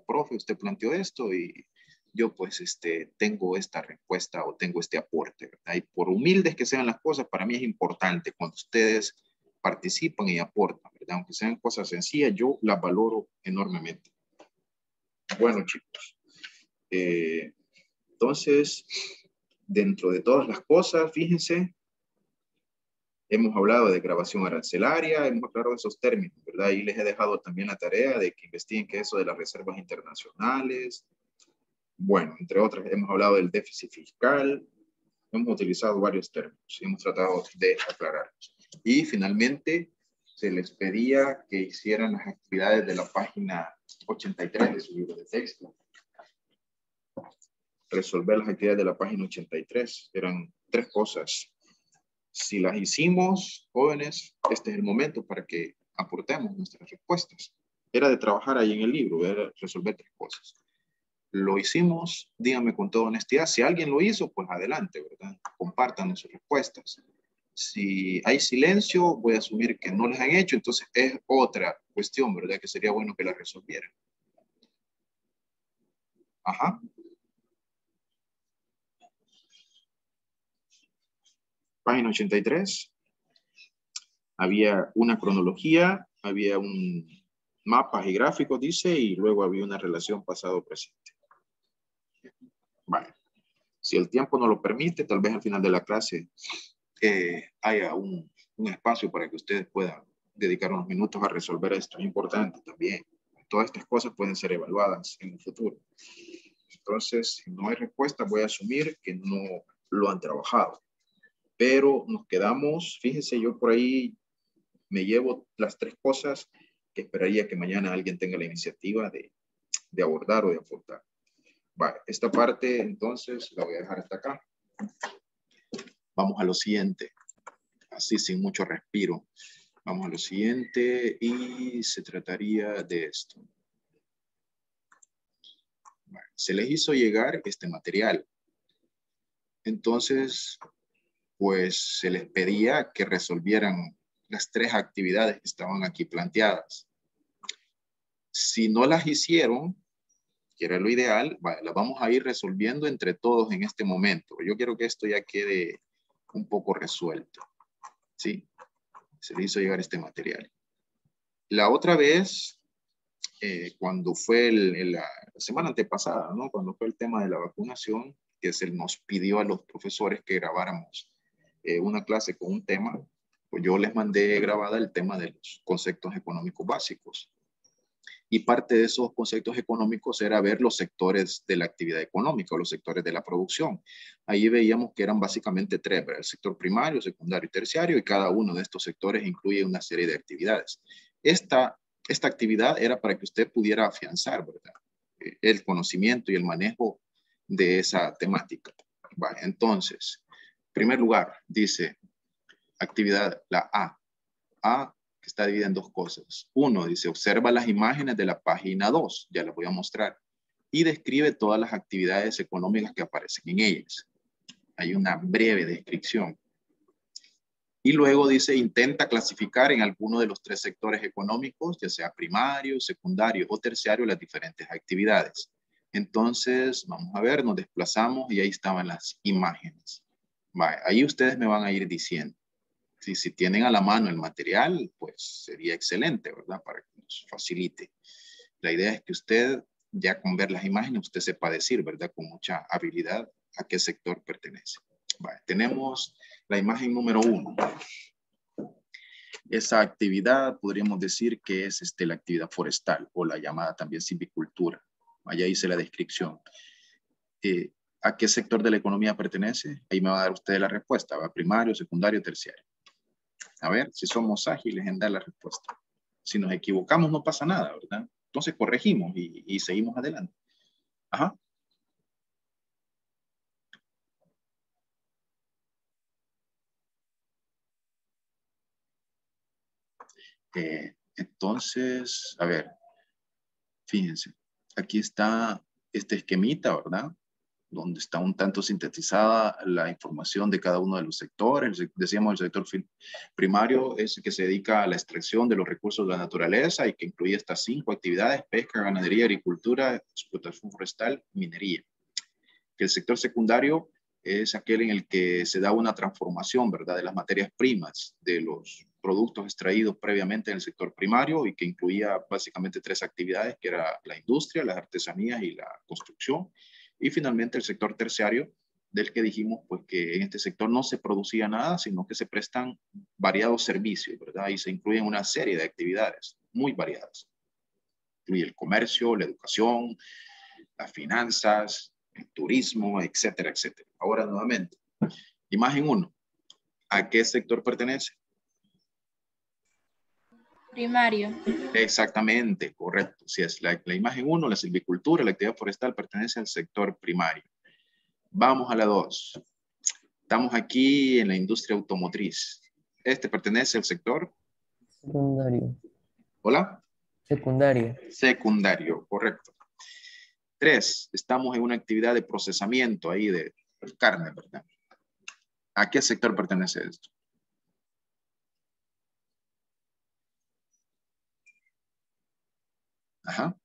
Speaker 1: profe, usted planteó esto y yo pues tengo esta respuesta o tengo este aporte, ¿verdad? Y por humildes que sean las cosas, para mí es importante cuando ustedes participan y aportan, ¿verdad? Aunque sean cosas sencillas, yo las valoro enormemente. Bueno, chicos, entonces, dentro de todas las cosas, fíjense, hemos hablado de grabación arancelaria, hemos hablado de esos términos, ¿verdad? Y les he dejado también la tarea de que investiguen qué es eso de las reservas internacionales. Bueno, entre otras, hemos hablado del déficit fiscal, hemos utilizado varios términos y hemos tratado de aclararlos. Y finalmente, se les pedía que hicieran las actividades de la página 83 de su libro de texto. Resolver las actividades de la página 83. Eran 3 cosas. Si las hicimos, jóvenes, este es el momento para que aportemos nuestras respuestas. Era de trabajar ahí en el libro, era resolver 3 cosas. Lo hicimos, díganme con toda honestidad. Si alguien lo hizo, pues adelante, ¿verdad? Compartan sus respuestas. Si hay silencio, voy a asumir que no las han hecho, entonces es otra cuestión, ¿verdad? Que sería bueno que la resolvieran. Ajá. Página 83. Había una cronología, había un mapas y gráficos, dice, y luego había una relación pasado-presente. Vale. Si el tiempo no lo permite, tal vez al final de la clase haya un espacio para que ustedes puedan dedicar unos minutos a resolver esto. Es importante también. Todas estas cosas pueden ser evaluadas en el futuro. Entonces, si no hay respuesta, voy a asumir que no lo han trabajado. Pero nos quedamos, fíjense, yo por ahí me llevo las 3 cosas que esperaría que mañana alguien tenga la iniciativa de abordar o de aportar. Vale, esta parte entonces la voy a dejar hasta acá. Vamos a lo siguiente, así sin mucho respiro. Vamos a lo siguiente y se trataría de esto. Vale, se les hizo llegar este material. Entonces, pues se les pedía que resolvieran las 3 actividades que estaban aquí planteadas. Si no las hicieron, que era lo ideal, las vamos a ir resolviendo entre todos en este momento. Yo quiero que esto ya quede un poco resuelto. ¿Sí? Se le hizo llegar este material. La otra vez, cuando fue la semana antepasada, ¿no? Cuando fue el tema de la vacunación, que se nos pidió a los profesores que grabáramos una clase con un tema, pues yo les mandé grabada el tema de los conceptos económicos básicos. Y parte de esos conceptos económicos era ver los sectores de la actividad económica o los sectores de la producción. Ahí veíamos que eran básicamente 3, ¿verdad? El sector primario, secundario y terciario, y cada uno de estos sectores incluye una serie de actividades. Esta actividad era para que usted pudiera afianzar, ¿verdad? El conocimiento y el manejo de esa temática. Vale, entonces, en primer lugar, dice actividad, la A, que está dividida en 2 cosas. 1, dice, observa las imágenes de la página 2, ya las voy a mostrar, y describe todas las actividades económicas que aparecen en ellas. Hay una breve descripción. Y luego dice, intenta clasificar en alguno de los 3 sectores económicos, ya sea primario, secundario o terciario, las diferentes actividades. Entonces, vamos a ver, nos desplazamos y ahí estaban las imágenes. Vale, ahí ustedes me van a ir diciendo. Si tienen a la mano el material, pues sería excelente, ¿verdad? Para que nos facilite. La idea es que usted, ya con ver las imágenes, usted sepa decir, ¿verdad? Con mucha habilidad a qué sector pertenece. Vale, tenemos la imagen número 1. Esa actividad podríamos decir que es la actividad forestal o la llamada también silvicultura. Allá hice la descripción. ¿A qué sector de la economía pertenece? Ahí me va a dar usted la respuesta. ¿Va? Primario, secundario, terciario. A ver si somos ágiles en dar la respuesta. Si nos equivocamos no pasa nada, ¿verdad? Entonces corregimos y seguimos adelante. Ajá. Entonces, a ver, fíjense. Aquí está este esquemita, ¿verdad? donde está un tanto sintetizada la información de cada uno de los sectores. Decíamos, el sector primario es el que se dedica a la extracción de los recursos de la naturaleza y que incluye estas 5 actividades: pesca, ganadería, agricultura, explotación forestal, minería. Que el sector secundario es aquel en el que se da una transformación, ¿verdad?, de las materias primas, de los productos extraídos previamente en el sector primario, y que incluía básicamente 3 actividades, que era la industria, las artesanías y la construcción. Y finalmente el sector terciario, del que dijimos pues que en este sector no se producía nada, sino que se prestan variados servicios, ¿verdad? Y se incluyen una serie de actividades muy variadas. Incluye el comercio, la educación, las finanzas, el turismo, etcétera, etcétera. Ahora nuevamente, imagen 1. ¿A qué sector pertenece?
Speaker 3: Primario.
Speaker 1: Exactamente, correcto. Si es la imagen 1, la silvicultura, la actividad forestal pertenece al sector primario. Vamos a la 2. Estamos aquí en la industria automotriz. ¿Este pertenece al sector?
Speaker 2: Secundario.
Speaker 1: ¿Hola?
Speaker 2: Secundario.
Speaker 1: Secundario, correcto. 3. Estamos en una actividad de procesamiento ahí de carne, ¿verdad? ¿A qué sector pertenece esto? Ajá.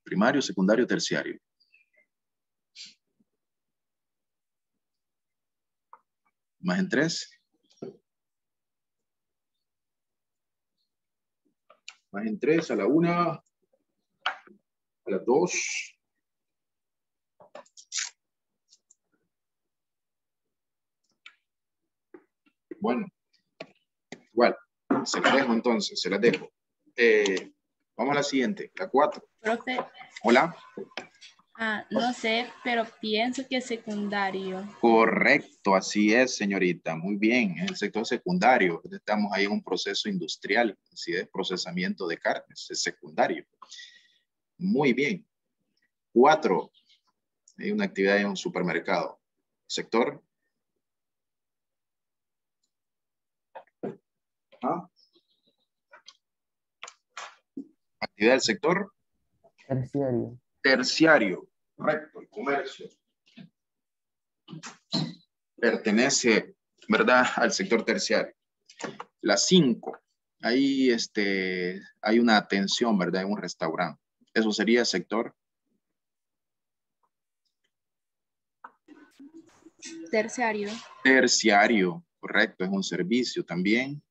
Speaker 1: Primario, secundario, terciario. Imagen 3. Imagen 3 a la 1, a las 2. Bueno, igual, se las dejo entonces, se las dejo. Vamos a la siguiente, la 4.
Speaker 3: Profe,
Speaker 1: Hola.
Speaker 3: no sé, pero pienso que secundario.
Speaker 1: Correcto, así es, señorita. Muy bien, en el sector secundario. Estamos ahí en un proceso industrial, así es, procesamiento de carnes, es secundario. Muy bien. 4. Hay una actividad en un supermercado. Sector. ¿Ah? Actividad del sector.
Speaker 2: Terciario.
Speaker 1: Terciario. Correcto, el comercio. Pertenece, ¿verdad?, al sector terciario. La 5. Ahí hay una atención, ¿verdad?, en un restaurante. Eso sería sector
Speaker 3: Terciario.
Speaker 1: terciario. Correcto, es un servicio también.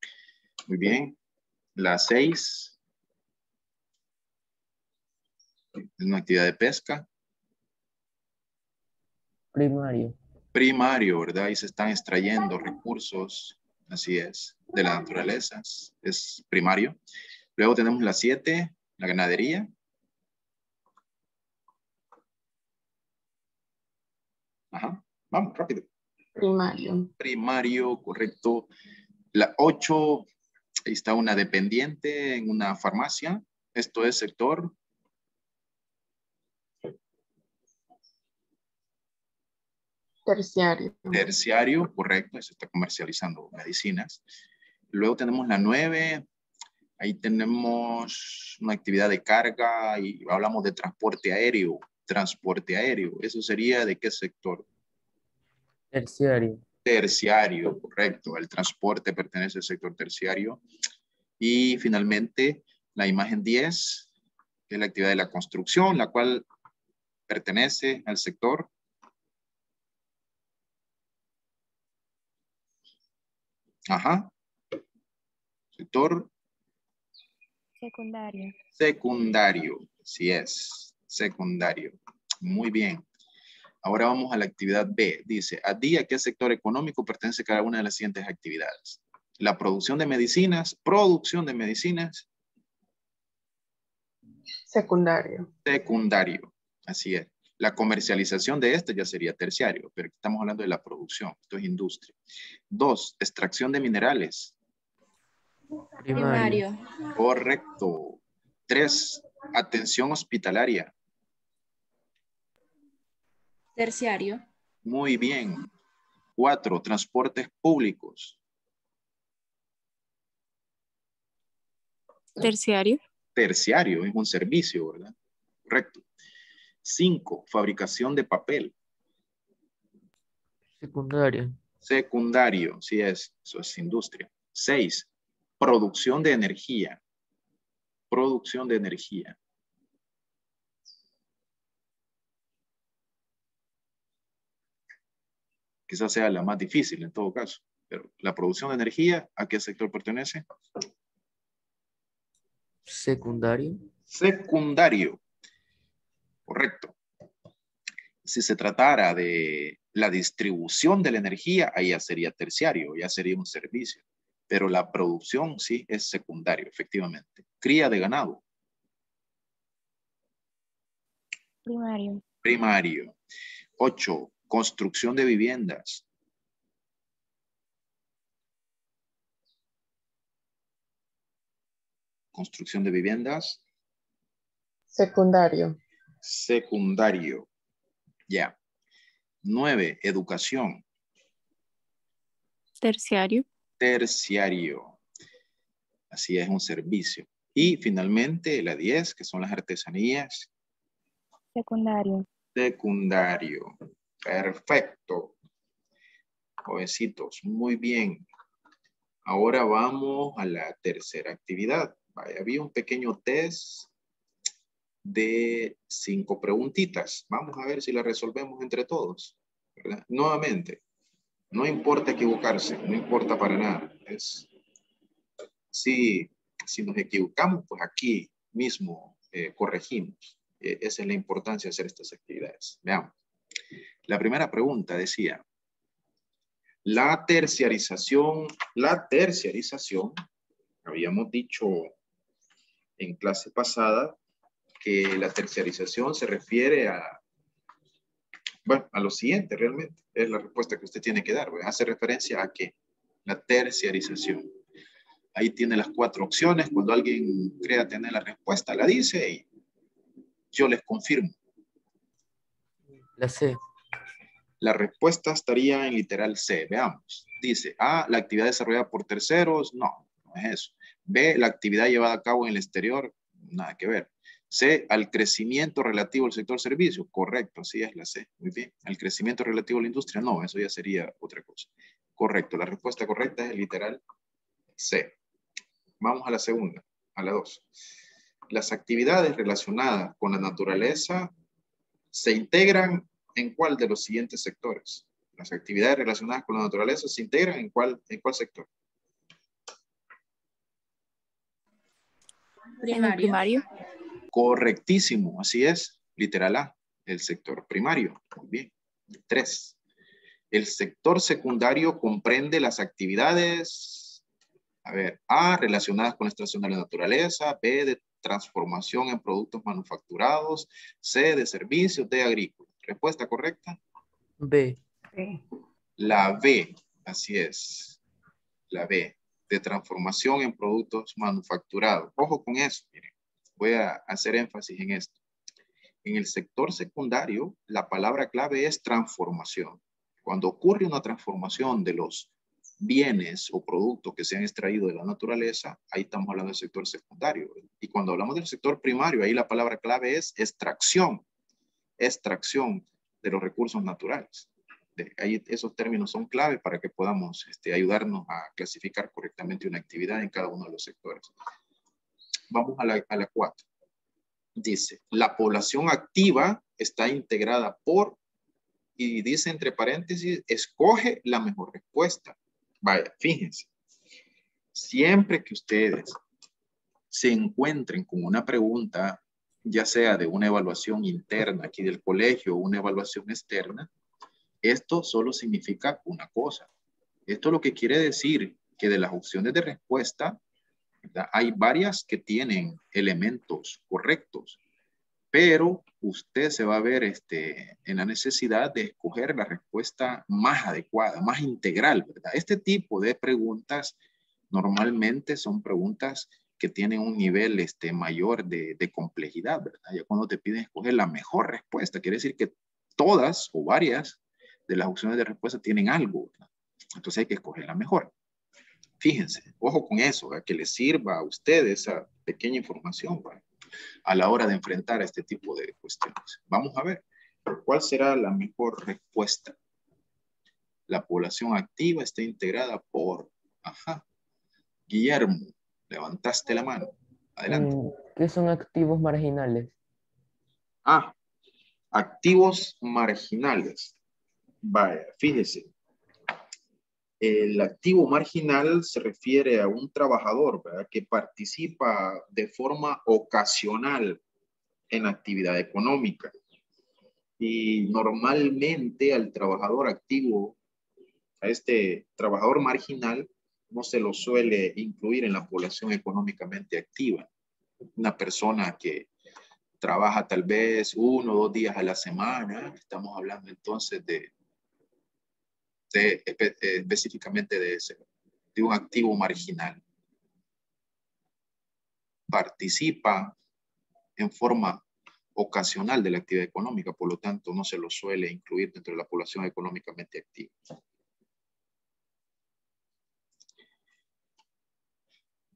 Speaker 1: Muy bien. La 6. Es una actividad de pesca.
Speaker 2: Primario.
Speaker 1: Primario, ¿verdad? Y se están extrayendo recursos, así es, de la naturaleza. Es primario. Luego tenemos la 7, la ganadería. Ajá, vamos, rápido.
Speaker 4: Primario.
Speaker 1: Primario, correcto. La 8, ahí está una dependiente en una farmacia. Esto es sector
Speaker 4: Terciario.
Speaker 1: terciario, correcto. Se está comercializando medicinas. Luego tenemos la 9. Ahí tenemos una actividad de carga y hablamos de transporte aéreo. Transporte aéreo. ¿Eso sería de qué sector?
Speaker 2: Terciario.
Speaker 1: Terciario, correcto. El transporte pertenece al sector terciario. Y finalmente, la imagen 10, que es la actividad de la construcción, la cual pertenece al sector. Ajá. Sector
Speaker 5: Secundario.
Speaker 1: secundario. Así es. Secundario. Muy bien. Ahora vamos a la actividad B. Dice, ¿a qué sector económico pertenece cada una de las siguientes actividades? La producción de medicinas,
Speaker 4: Secundario.
Speaker 1: secundario. Así es. La comercialización de este ya sería terciario, pero estamos hablando de la producción. Esto es industria. 2, extracción de minerales.
Speaker 2: Primario.
Speaker 1: Correcto. 3, atención hospitalaria.
Speaker 3: Terciario.
Speaker 1: Muy bien. 4, transportes públicos.
Speaker 5: Terciario.
Speaker 1: Terciario, es un servicio, ¿verdad? Correcto. 5, fabricación de papel.
Speaker 2: Secundario.
Speaker 1: Secundario, sí es, eso es industria. 6, producción de energía. Producción de energía. Quizás sea la más difícil en todo caso, pero la producción de energía, ¿a qué sector pertenece?
Speaker 2: Secundario.
Speaker 1: Secundario, correcto. Si se tratara de la distribución de la energía, ahí ya sería terciario, ya sería un servicio. Pero la producción sí es secundario, efectivamente. Cría de ganado.
Speaker 5: Primario.
Speaker 1: Primario. 8, construcción de viviendas. Construcción de viviendas.
Speaker 4: Secundario.
Speaker 1: Secundario. Ya. 9, educación.
Speaker 5: Terciario.
Speaker 1: Terciario. Así es, un servicio. Y finalmente la 10, que son las artesanías.
Speaker 5: Secundario.
Speaker 1: Secundario. Perfecto. Jovencitos, muy bien. Ahora vamos a la tercera actividad. Vaya, había un pequeño test de 5 preguntitas. Vamos a ver si la resolvemos entre todos, ¿verdad? Nuevamente, no importa equivocarse, no importa para nada. Si nos equivocamos, pues aquí mismo corregimos. Esa es la importancia de hacer estas actividades. Veamos. La primera pregunta decía, la terciarización, habíamos dicho en clase pasada que la terciarización se refiere a, bueno, a lo siguiente realmente, es la respuesta que usted tiene que dar, ¿verdad? Hace referencia a que la terciarización. Ahí tiene las 4 opciones, cuando alguien crea tener la respuesta, la dice y yo les confirmo.
Speaker 2: La C.
Speaker 1: La respuesta estaría en literal C. Veamos. Dice, A, la actividad desarrollada por terceros. No, no es eso. B, la actividad llevada a cabo en el exterior. Nada que ver. C, al crecimiento relativo al sector servicio. Correcto, así es la C. Muy bien. Al crecimiento relativo a la industria. No, eso ya sería otra cosa. Correcto, la respuesta correcta es el literal C. Vamos a la segunda, a la 2. Las actividades relacionadas con la naturaleza se integran ¿en cuál de los siguientes sectores? Las actividades relacionadas con la naturaleza se integran ¿en cuál sector?
Speaker 5: En el primario.
Speaker 1: Correctísimo, así es. Literal A, el sector primario. Muy bien. 3. El sector secundario comprende las actividades, a ver, A, relacionadas con la extracción de la naturaleza, B, de transformación en productos manufacturados, C, de servicios, D, agrícola. ¿Respuesta correcta?
Speaker 2: B.
Speaker 4: Sí.
Speaker 1: La B, así es. La B, de transformación en productos manufacturados. Ojo con eso, miren. Voy a hacer énfasis en esto. En el sector secundario, la palabra clave es transformación. Cuando ocurre una transformación de los bienes o productos que se han extraído de la naturaleza, ahí estamos hablando del sector secundario. Y cuando hablamos del sector primario, ahí la palabra clave es extracción. Extracción de los recursos naturales. Ahí esos términos son clave para que podamos ayudarnos a clasificar correctamente una actividad en cada uno de los sectores. Vamos a la 4. Dice, la población activa está integrada por, y dice entre paréntesis, escoge la mejor respuesta. Vaya, fíjense. Siempre que ustedes se encuentren con una pregunta, ya sea de una evaluación interna aquí del colegio o una evaluación externa, esto solo significa una cosa. Esto lo que quiere decir que de las opciones de respuesta, ¿verdad? Hay varias que tienen elementos correctos, pero usted se va a ver en la necesidad de escoger la respuesta más adecuada, más integral, ¿verdad? Este tipo de preguntas normalmente son preguntas que tienen un nivel mayor de complejidad, ¿verdad? Ya cuando te piden escoger la mejor respuesta, quiere decir que todas o varias de las opciones de respuesta tienen algo, ¿verdad? Entonces hay que escoger la mejor. Fíjense, ojo con eso, ¿verdad? Que les sirva a ustedes esa pequeña información, ¿verdad? a la hora de enfrentar este tipo de cuestiones. Vamos a ver, ¿cuál será la mejor respuesta? La población activa está integrada por, ajá, Guillermo, levantaste la mano. Adelante.
Speaker 2: ¿Qué son activos marginales?
Speaker 1: Ah, activos marginales. Vaya, fíjese. El activo marginal se refiere a un trabajador, ¿verdad?, que participa de forma ocasional en actividad económica. Y normalmente al trabajador activo, a este trabajador marginal, no se lo suele incluir en la población económicamente activa. Una persona que trabaja tal vez 1 o 2 días a la semana, estamos hablando entonces específicamente de un activo marginal. Participa en forma ocasional de la actividad económica, por lo tanto no se lo suele incluir dentro de la población económicamente activa.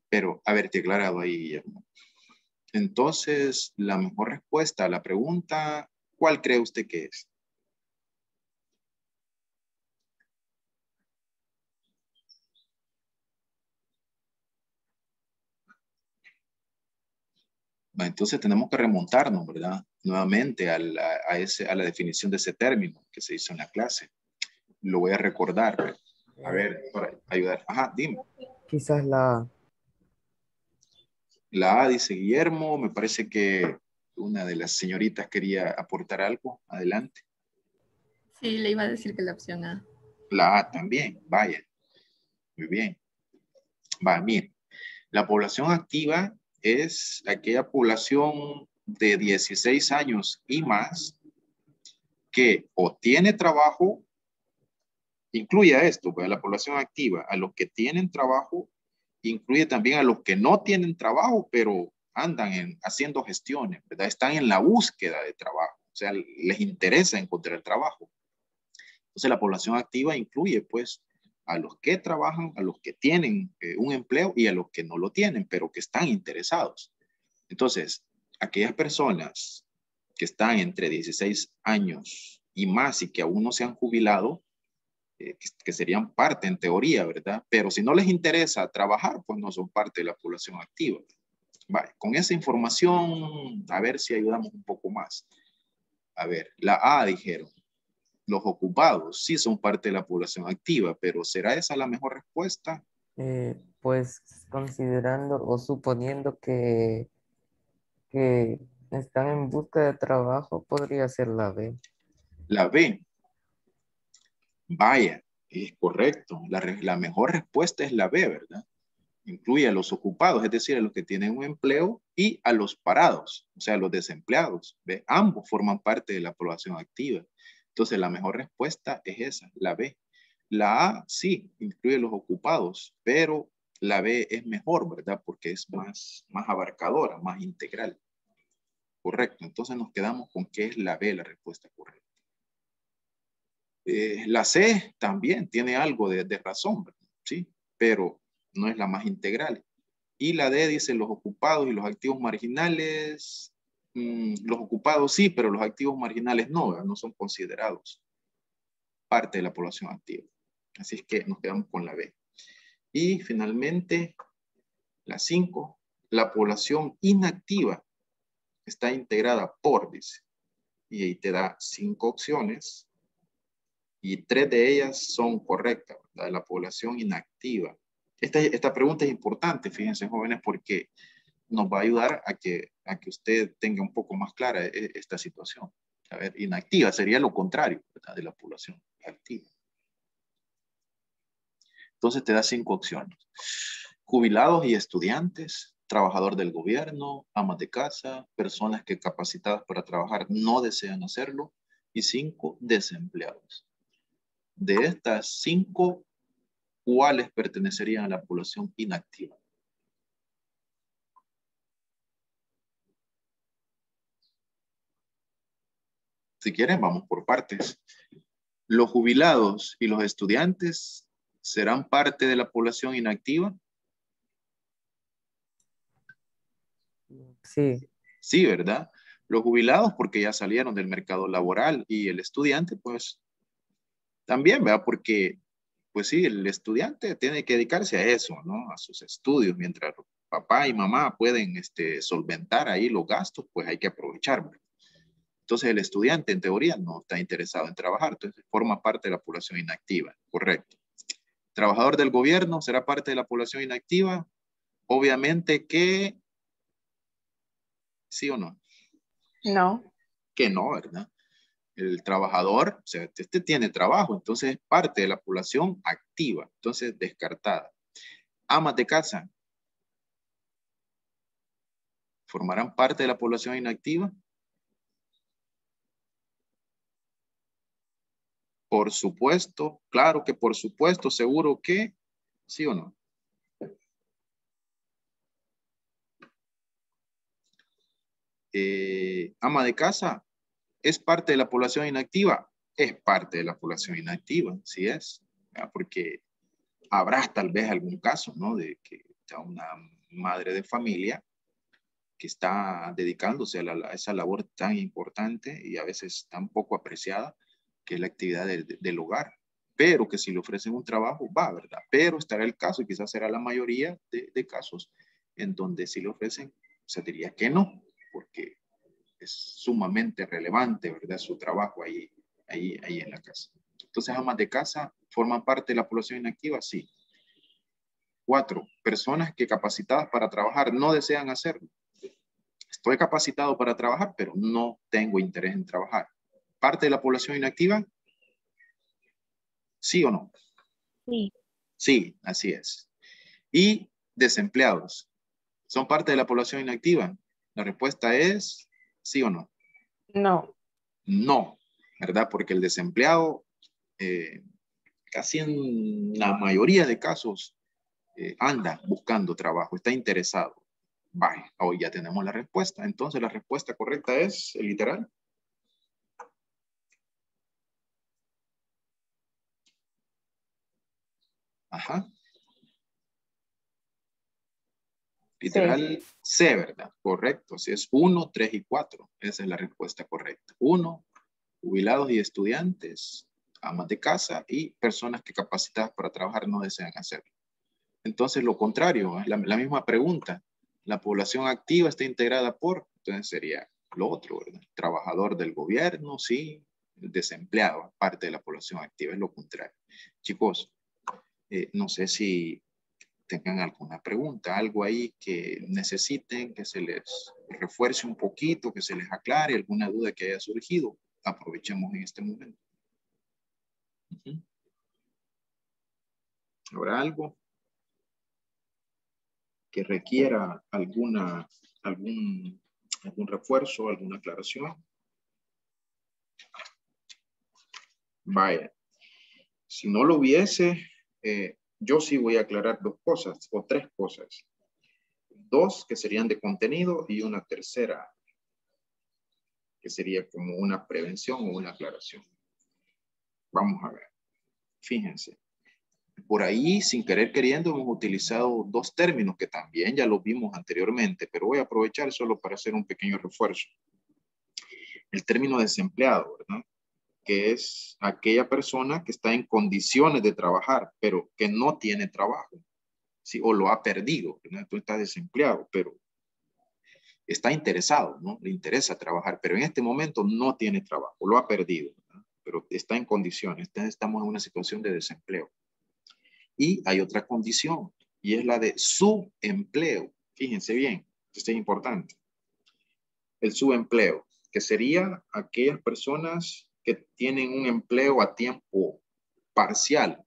Speaker 1: Pero haberte aclarado ahí, Guillermo. Entonces, la mejor respuesta a la pregunta, ¿cuál cree usted que es? Entonces tenemos que remontarnos, ¿verdad? Nuevamente a la definición de ese término que se hizo en la clase. Lo voy a recordar, ¿verdad? A ver, para ayudar. Ajá, dime.
Speaker 2: Quizás la...
Speaker 1: La A dice Guillermo, me parece que una de las señoritas quería aportar algo. Adelante.
Speaker 6: Sí, le iba a decir que la opción A.
Speaker 1: La A también, vaya. Muy bien. Va, bien. La población activa es aquella población de 16 años y más que o tiene trabajo, incluye a esto, pues, a la población activa, a los que tienen trabajo, incluye también a los que no tienen trabajo, pero andan haciendo gestiones, ¿verdad? Están en la búsqueda de trabajo, o sea, les interesa encontrar trabajo. Entonces, la población activa incluye, pues, a los que trabajan, a los que tienen un empleo y a los que no lo tienen, pero que están interesados. Entonces, aquellas personas que están entre 16 años y más y que aún no se han jubilado, que serían parte en teoría, ¿verdad? Pero si no les interesa trabajar, pues no son parte de la población activa. Vale, con esa información, a ver si ayudamos un poco más. A ver, la A dijeron, los ocupados sí son parte de la población activa, pero ¿será esa la mejor respuesta?
Speaker 2: Pues considerando o suponiendo que están en busca de trabajo, podría ser la B.
Speaker 1: La B. Vaya, es correcto. La mejor respuesta es la B, ¿verdad? Incluye a los ocupados, es decir, a los que tienen un empleo y a los parados, o sea, a los desempleados. ¿Ve? Ambos forman parte de la población activa. Entonces, la mejor respuesta es esa, la B. La A sí, incluye a los ocupados, pero la B es mejor, ¿verdad? Porque es más abarcadora, más integral. Correcto. Entonces nos quedamos con que es la B la respuesta correcta. La C también tiene algo de razón, ¿verdad? Sí, pero no es la más integral. Y la D dice los ocupados y los activos marginales. Los ocupados sí, pero los activos marginales no, ¿verdad? No son considerados parte de la población activa. Así es que nos quedamos con la B. Y finalmente, la 5, la población inactiva está integrada por, dice. Y ahí te da 5 opciones y 3 de ellas son correctas, ¿verdad? La población inactiva. Esta pregunta es importante, fíjense, jóvenes, porque nos va a ayudar a que usted tenga un poco más clara esta situación. A ver, inactiva sería lo contrario, ¿verdad?, de la población activa. Entonces te da 5 opciones. Jubilados y estudiantes, trabajador del gobierno, amas de casa, personas que capacitadas para trabajar no desean hacerlo, y 5 desempleados. De estas 5, ¿cuáles pertenecerían a la población inactiva? Si quieren, vamos por partes. ¿Los jubilados y los estudiantes serán parte de la población inactiva?
Speaker 2: Sí.
Speaker 1: Sí, ¿verdad? Los jubilados porque ya salieron del mercado laboral y el estudiante pues también, ¿verdad? Porque pues sí, el estudiante tiene que dedicarse a eso, ¿no? A sus estudios, mientras papá y mamá pueden solventar ahí los gastos, pues hay que aprovechar, ¿verdad? Entonces el estudiante en teoría no está interesado en trabajar, entonces forma parte de la población inactiva, correcto. Trabajador del gobierno será parte de la población inactiva, obviamente que sí o no,
Speaker 4: No.
Speaker 1: que no, ¿verdad? El trabajador, o sea, este tiene trabajo, entonces es parte de la población activa, entonces descartada. Amas de casa, ¿formarán parte de la población inactiva? Por supuesto, claro que por supuesto, seguro que sí o no. Ama de casa, ¿es parte de la población inactiva? Es parte de la población inactiva, sí es, ¿verdad? Porque habrá tal vez algún caso, ¿no? De que una madre de familia que está dedicándose a esa labor tan importante y a veces tan poco apreciada, que es la actividad del hogar, pero que si le ofrecen un trabajo, va, ¿verdad? Pero estará el caso, y quizás será la mayoría de casos, en donde si le ofrecen, se diría que no, porque es sumamente relevante, ¿verdad? Su trabajo ahí en la casa. Entonces, amas de casa forman parte de la población inactiva, sí. 4, personas que capacitadas para trabajar no desean hacerlo. Estoy capacitado para trabajar, pero no tengo interés en trabajar. ¿Parte de la población inactiva? ¿Sí o no?
Speaker 5: Sí.
Speaker 1: Sí, así es. Y desempleados, ¿son parte de la población inactiva? La respuesta es sí o no.
Speaker 4: No.
Speaker 1: No, ¿verdad? Porque el desempleado, casi en la mayoría de casos, anda buscando trabajo, está interesado. Vale, hoy ya tenemos la respuesta. Entonces la respuesta correcta es el literal. Ajá. Literal
Speaker 4: Sí.
Speaker 1: C, ¿verdad? Correcto. Si es 1, 3 y 4. Esa es la respuesta correcta. 1, jubilados y estudiantes, amas de casa y personas que capacitadas para trabajar no desean hacerlo. Entonces, lo contrario, es la misma pregunta. La población activa está integrada por, entonces sería lo otro, ¿verdad? Trabajador del gobierno, sí, desempleado, parte de la población activa, es lo contrario. Chicos, no sé si tengan alguna pregunta, algo ahí que necesiten, que se les refuerce un poquito, que se les aclare, alguna duda que haya surgido, aprovechemos en este momento. ¿Habrá algo que requiera algún refuerzo, alguna aclaración? Vaya, si no lo hubiese, yo sí voy a aclarar 2 cosas o 3 cosas. 2 que serían de contenido y una tercera que sería como una prevención o una aclaración. Vamos a ver. Fíjense. Por ahí, sin querer queriendo, hemos utilizado 2 términos que también ya los vimos anteriormente, pero voy a aprovechar solo para hacer un pequeño refuerzo. El término desempleado, ¿verdad? Que es aquella persona que está en condiciones de trabajar, pero que no tiene trabajo, ¿sí? O lo ha perdido, ¿verdad? Tú estás desempleado, pero está interesado, ¿no? Le interesa trabajar, pero en este momento no tiene trabajo, lo ha perdido, ¿verdad? Pero está en condiciones, estamos en una situación de desempleo. Y hay otra condición, y es la de subempleo. Fíjense bien, esto es importante. El subempleo, que sería aquellas personas que tienen un empleo a tiempo parcial,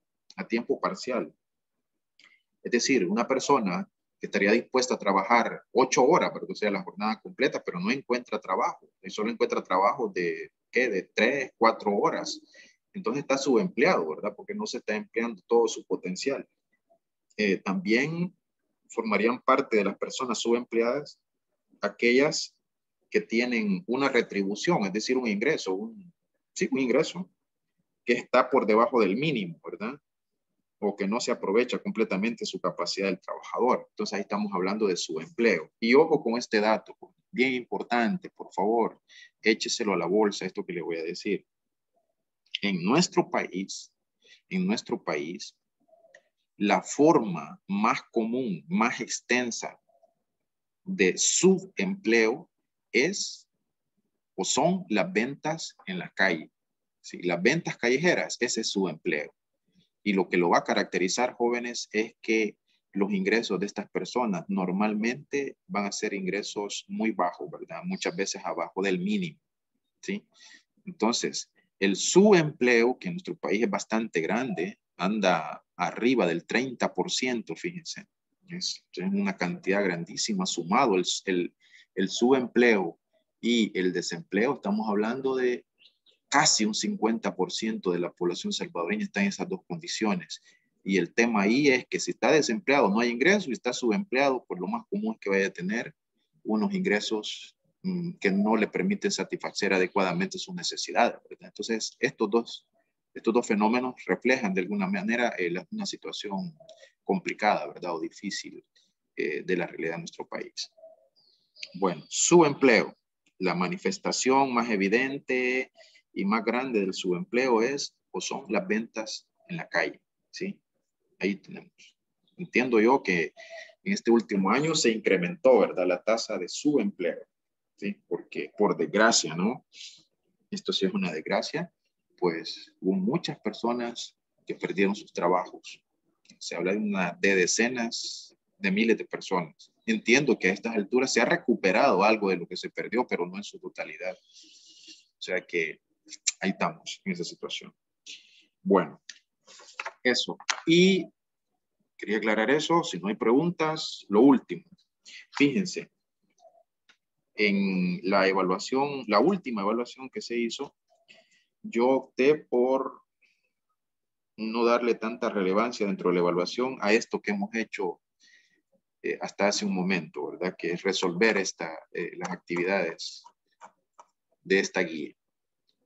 Speaker 1: Es decir, una persona que estaría dispuesta a trabajar 8 horas, para que sea la jornada completa, pero no encuentra trabajo. Y solo encuentra trabajo de 3, 4 horas. Entonces está subempleado, ¿verdad? Porque no se está empleando todo su potencial. También formarían parte de las personas subempleadas aquellas que tienen una retribución, es decir, un ingreso, un ingreso que está por debajo del mínimo, ¿verdad? O que no se aprovecha completamente su capacidad del trabajador. Entonces ahí estamos hablando de subempleo. Y ojo con este dato, bien importante, por favor, écheselo a la bolsa esto que le voy a decir. En nuestro país, la forma más común, más extensa de subempleo es o son las ventas en la calle. ¿Sí? Las ventas callejeras, ese es su empleo. Y lo que lo va a caracterizar, jóvenes, es que los ingresos de estas personas normalmente van a ser ingresos muy bajos, ¿verdad? Muchas veces abajo del mínimo, ¿sí? Entonces, el subempleo, que en nuestro país es bastante grande, anda arriba del 30%, fíjense. Es una cantidad grandísima sumado el subempleo y el desempleo. Estamos hablando de casi un 50% de la población salvadoreña está en esas dos condiciones. Y el tema ahí es que si está desempleado no hay ingresos y está subempleado, pues lo más común es que vaya a tener unos ingresos que no le permiten satisfacer adecuadamente sus necesidades, ¿verdad? Entonces, estos dos fenómenos reflejan de alguna manera una situación complicada, ¿verdad? O difícil de la realidad de nuestro país. Bueno, subempleo. La manifestación más evidente y más grande del subempleo es o son las ventas en la calle, ¿sí? Ahí tenemos. Entiendo yo que en este último año se incrementó, ¿verdad? La tasa de subempleo, ¿sí? Porque por desgracia, ¿no? Esto sí es una desgracia, pues hubo muchas personas que perdieron sus trabajos. Se habla de decenas de miles de personas. Entiendo que a estas alturas se ha recuperado algo de lo que se perdió, pero no en su totalidad. O sea que ahí estamos en esa situación. Bueno, eso. Y quería aclarar eso. Si no hay preguntas, lo último. Fíjense, en la evaluación, la última evaluación que se hizo, yo opté por no darle tanta relevancia dentro de la evaluación a esto que hemos hecho hasta hace un momento, ¿verdad? Que es resolver las actividades de esta guía.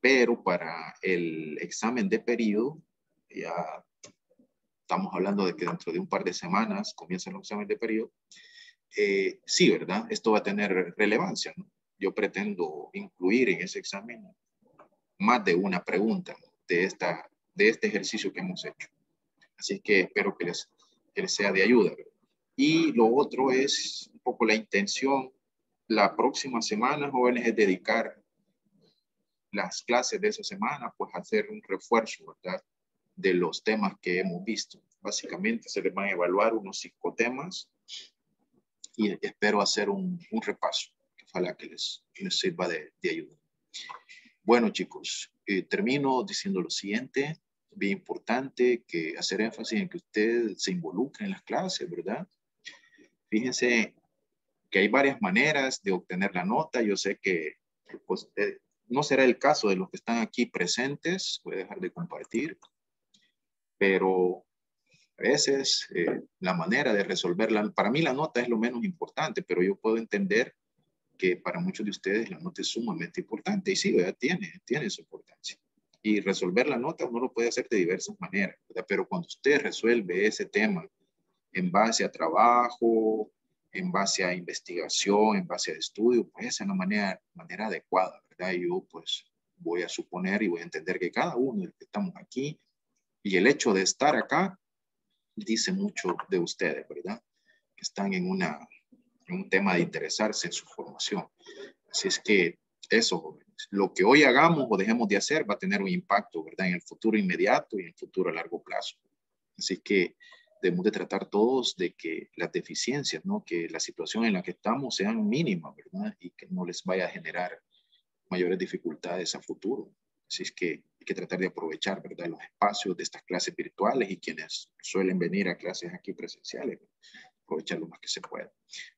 Speaker 1: Pero para el examen de periodo, ya estamos hablando de que dentro de un par de semanas comienzan los exámenes de periodo, sí, ¿verdad? Esto va a tener relevancia, ¿no? Yo pretendo incluir en ese examen más de una pregunta de este ejercicio que hemos hecho. Así que espero que les sea de ayuda, ¿verdad? Y lo otro es un poco la intención. La próxima semana, jóvenes, es dedicar las clases de esa semana, pues a hacer un refuerzo, ¿verdad? De los temas que hemos visto. Básicamente se les van a evaluar unos 5 temas y espero hacer un repaso. Ojalá que les sirva de ayuda. Bueno, chicos, termino diciendo lo siguiente. Bien importante que hacer énfasis en que usted se involucre en las clases, ¿verdad? Fíjense que hay varias maneras de obtener la nota. Yo sé que pues, no será el caso de los que están aquí presentes. Voy a dejar de compartir. Pero a veces la manera de resolverla, para mí la nota es lo menos importante, pero yo puedo entender que para muchos de ustedes la nota es sumamente importante. Y sí, ¿verdad? Tiene su importancia. Y resolver la nota uno lo puede hacer de diversas maneras, ¿verdad? Pero cuando usted resuelve ese tema en base a trabajo, en base a investigación, en base a estudio, pues esa es la manera adecuada, ¿verdad? Y yo pues voy a suponer y voy a entender que cada uno de los que estamos aquí y el hecho de estar acá dice mucho de ustedes, ¿verdad? Que están en un tema de interesarse en su formación. Así es que eso, jóvenes, lo que hoy hagamos o dejemos de hacer va a tener un impacto, ¿verdad? En el futuro inmediato y en el futuro a largo plazo. Así que debemos de tratar todos de que las deficiencias, ¿no? Que la situación en la que estamos sean mínimas, ¿verdad? Y que no les vaya a generar mayores dificultades a futuro. Así es que hay que tratar de aprovechar, ¿verdad? Los espacios de estas clases virtuales y quienes suelen venir a clases aquí presenciales, ¿verdad? Aprovechar lo más que se pueda.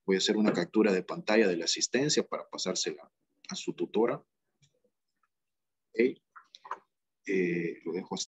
Speaker 1: Voy a hacer una captura de pantalla de la asistencia para pasársela a su tutora. Okay. Lo dejo hasta